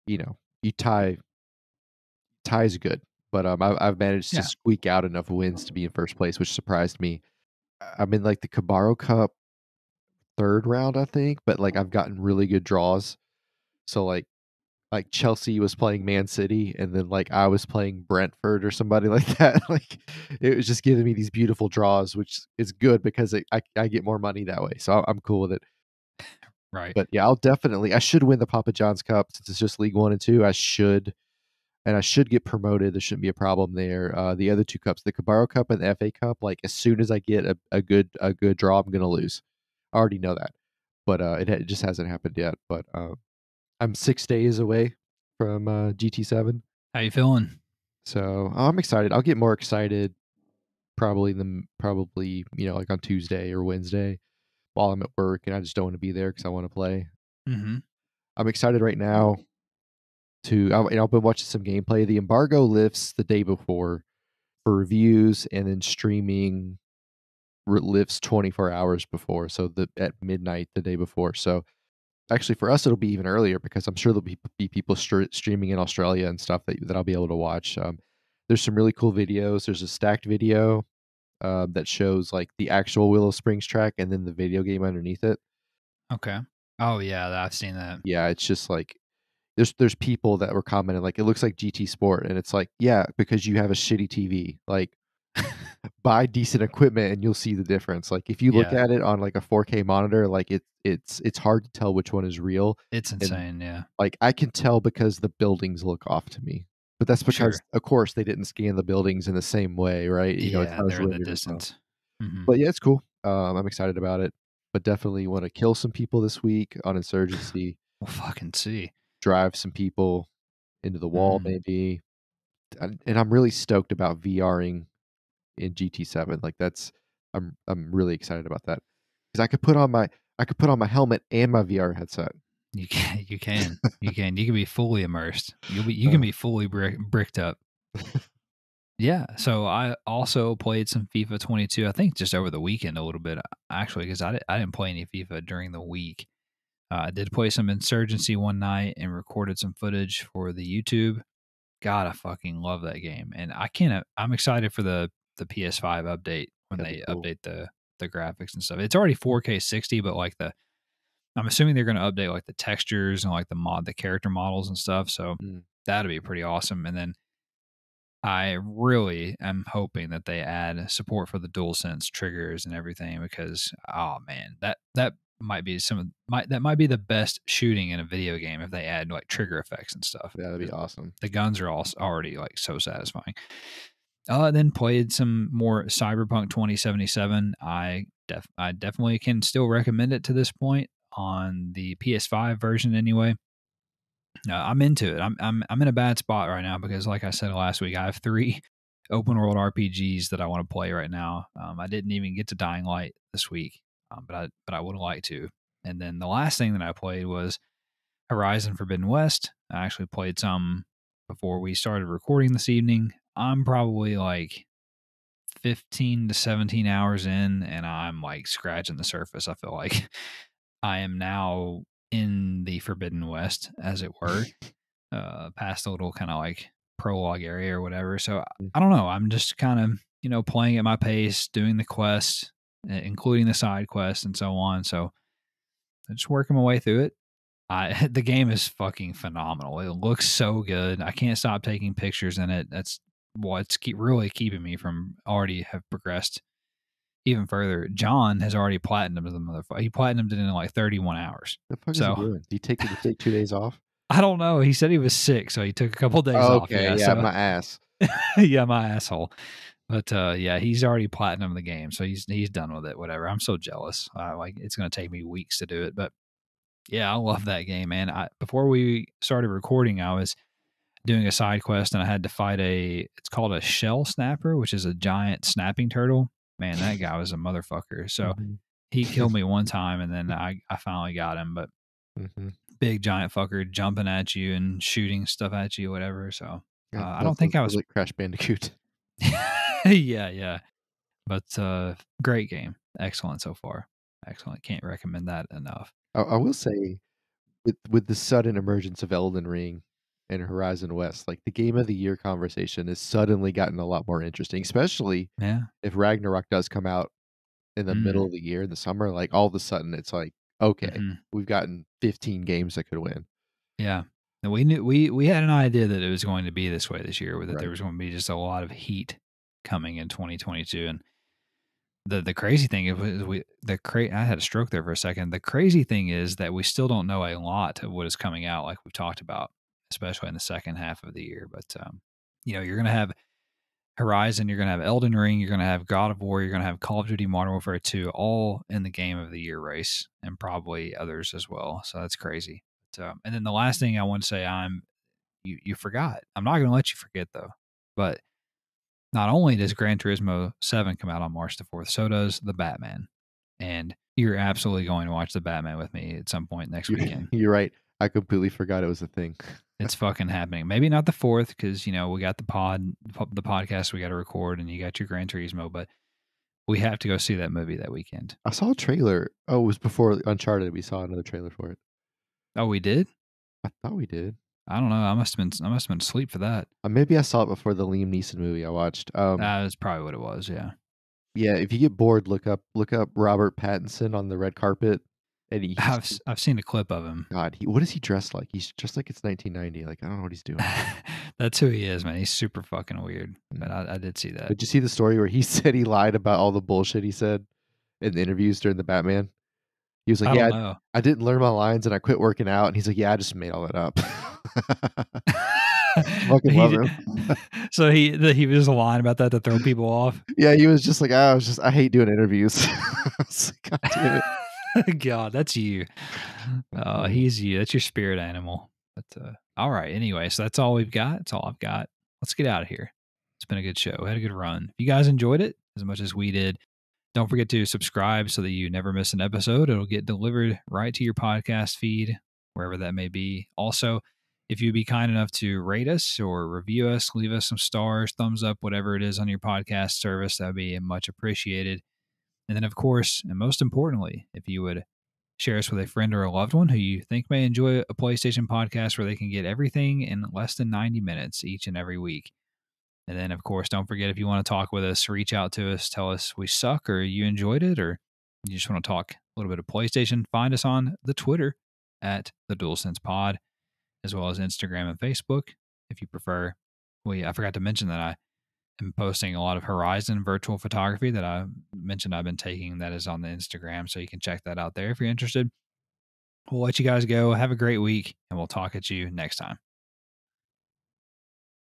you tie's good, but, I've managed to Yeah. squeak out enough wins to be in first place, which surprised me. I'm in, like, the Cabarro Cup 3rd round, I think, but, like, I've gotten really good draws. So, like Chelsea was playing Man City, and then, like, I was playing Brentford or somebody like that. Like, it was just giving me these beautiful draws, which is good because I get more money that way, so I'm cool with it. Right. But, yeah, I should win the Papa John's Cup since it's just League 1 and 2. I should get promoted. There shouldn't be a problem there. The other 2 cups, the Cabarro Cup and the FA Cup, like, as soon as I get a good draw, I'm gonna lose. I already know that, but, it just hasn't happened yet. But, I'm 6 days away from, GT7, How you feeling? so I'm excited. I'll get more excited probably, like, on Tuesday or Wednesday while I'm at work, and I just don't wanna be there because I wanna play. Mm-hmm. I'm excited right now I've been watching some gameplay. The embargo lifts the day before for reviews, and then streaming lifts 24 hours before, so at midnight the day before. So actually, for us, it'll be even earlier because I'm sure there'll be people streaming in Australia and stuff that I'll be able to watch. There's some really cool videos. There's a stacked video that shows like the actual Willow Springs track and then the video game underneath it. Okay. Oh yeah, I've seen that. Yeah, it's just like there's people that were commenting like it looks like GT Sport, and it's like yeah, because you have a shitty TV. Like buy decent equipment and you'll see the difference. Like if you look Yeah, at it on like a 4K monitor, like it's hard to tell which one is real. it's And insane. Yeah, like I can tell because the buildings look off to me. But that's because sure. of course they didn't scan the buildings in the same way, right? It's Yeah, not as they're in the rendered as well. distance. Mm-hmm. But yeah, it's cool. I'm excited about it. But definitely want to kill some people this week on Insurgency, We'll fucking see. drive some people into the wall Mm. maybe. And I'm really stoked about VRing in GT7. Like I'm really excited about that because I could put on my helmet and my VR headset. You can, you can, you can, you can be fully immersed. You can Uh, be fully bricked up. Yeah. So I also played some FIFA 22. I think just over the weekend a little bit actually because I didn't play any FIFA during the week. I did play some Insurgency one night and recorded some footage for the YouTube. God, I fucking love that game, and I can't. I'm excited for the PS5 update when That'd be they cool. update the graphics and stuff. It's already 4K 60, but like I'm assuming they're going to update like the textures and like the character models and stuff. So Mm, that'd be pretty awesome. And then I really am hoping that they add support for the DualSense triggers and everything because oh man, that might be that might be the best shooting in a video game if they add like trigger effects and stuff. that'd be awesome. The guns are all already like so satisfying. Then played some more Cyberpunk 2077. I definitely can still recommend it to this point on the PS5 version anyway. I'm into it. I'm in a bad spot right now because, like I said last week, I have 3 open world RPGs that I want to play right now. I didn't even get to Dying Light this week, but I would like to. And then the last thing that I played was Horizon Forbidden West. I actually played some before we started recording this evening. I'm probably like 15 to 17 hours in, and I'm like scratching the surface. I feel like I am now in the Forbidden West, as it were, past the little kind of like prologue area or whatever. So Mm, I don't know. I'm just kind of, playing at my pace, doing the quests, including the side quests and so on. So I'm just working my way through it. The game is fucking phenomenal. It looks so good. I can't stop taking pictures in it. That's what's really keeping me from already have progressed even further. John has already platinumed the motherfucker. He platinumed it in like 31 hours. the fuck is he So doing? Did he take 2 days off? I don't know. He said he was sick, so he took a couple days off. Okay, Yeah. yeah, So my ass. yeah, my asshole. But yeah, he's already platinum the game, so he's done with it. Whatever. I'm so jealous. Like it's gonna take me weeks to do it, but yeah, I love that game, man. Before we started recording, I was doing a side quest, and I had to fight it's called a shell snapper, which is a giant snapping turtle. Man, that guy was a motherfucker. So Mhm. he killed me one time, and then I finally got him. But Mhm. big giant fucker jumping at you and shooting stuff at you, whatever. So That I that don't think sounds I more was. like Crash Bandicoot. Yeah, yeah. But great game, excellent so far. Excellent. Can't recommend that enough. I will say, with the sudden emergence of Elden Ring and Horizon West, like, the game of the year conversation has suddenly gotten a lot more interesting, especially Yeah. if Ragnarok does come out in the middle Mm. of the year, in the summer, like, all of a sudden, it's like, "Okay, Hmm. we've gotten 15 games that could win." Yeah. And we knew we had an idea that it was going to be this way this year, that there Right. was going to be just a lot of heat coming in 2022. And the crazy thing is I had a stroke there for a second. The crazy thing is that we still don't know a lot of what is coming out, like we've talked about, especially in the second half of the year. But you're gonna have Horizon, you're gonna have Elden Ring, you're gonna have God of War, you're gonna have Call of Duty Modern Warfare 2, all in the game of the year race, and probably others as well. So that's crazy. But, and then the last thing I want to say, you forgot. I'm not gonna let you forget though. But not only does Gran Turismo 7 come out on March the 4th, so does The Batman. And you're absolutely going to watch The Batman with me at some point next You're weekend. you're right. I completely forgot it was a thing. It's fucking happening. Maybe not the 4th because, we got the podcast we got to record, and you got your Gran Turismo, but we have to go see that movie that weekend. I saw a trailer. Oh, it was before Uncharted, we saw another trailer for it. Oh, we did? I thought we did. I don't know. I must have been asleep for that. Maybe I saw it before the Liam Neeson movie I watched. That's probably what it was, yeah. Yeah, if you get bored, look up Robert Pattinson on the red carpet, and he's I've seen a clip of him. God, what is he dressed like? He's dressed like it's 1990. Like, I don't know what he's doing. That's who he is, man. He's super fucking weird. But Mm. I did see that. Did you see the story where he said he lied about all the bullshit he said in the interviews during the Batman? He was like, I don't "Yeah, know. I didn't learn my lines and I quit working out." And he's like, "Yeah, I just made all that up." I fucking He love did, him. so he was lying about that to throw people off. Yeah, he was just like, I hate doing interviews." I was like, God damn it. God, that's you. Mhm. He's you. That's your spirit animal. But all right. Anyway, so that's all we've got. That's all I've got. Let's get out of here. It's been a good show. We had a good run. If you guys enjoyed it as much as we did, don't forget to subscribe so that you never miss an episode. It'll get delivered right to your podcast feed, wherever that may be. Also, if you'd be kind enough to rate us or review us, leave us some stars, thumbs up, whatever it is on your podcast service, that would be much appreciated. And then, of course, and most importantly, if you would share us with a friend or a loved one who you think may enjoy a PlayStation podcast where they can get everything in less than 90 minutes each and every week. And then, of course, don't forget, if you want to talk with us, reach out to us, tell us we suck or you enjoyed it, or you just want to talk a little bit of PlayStation. Find us on the Twitter at the DualSense Pod, as well as Instagram and Facebook if you prefer. I forgot to mention that I am posting a lot of Horizon virtual photography that I mentioned I've been taking. That is on the Instagram, so you can check that out there if you're interested. We'll let you guys go. Have a great week, and we'll talk at you next time.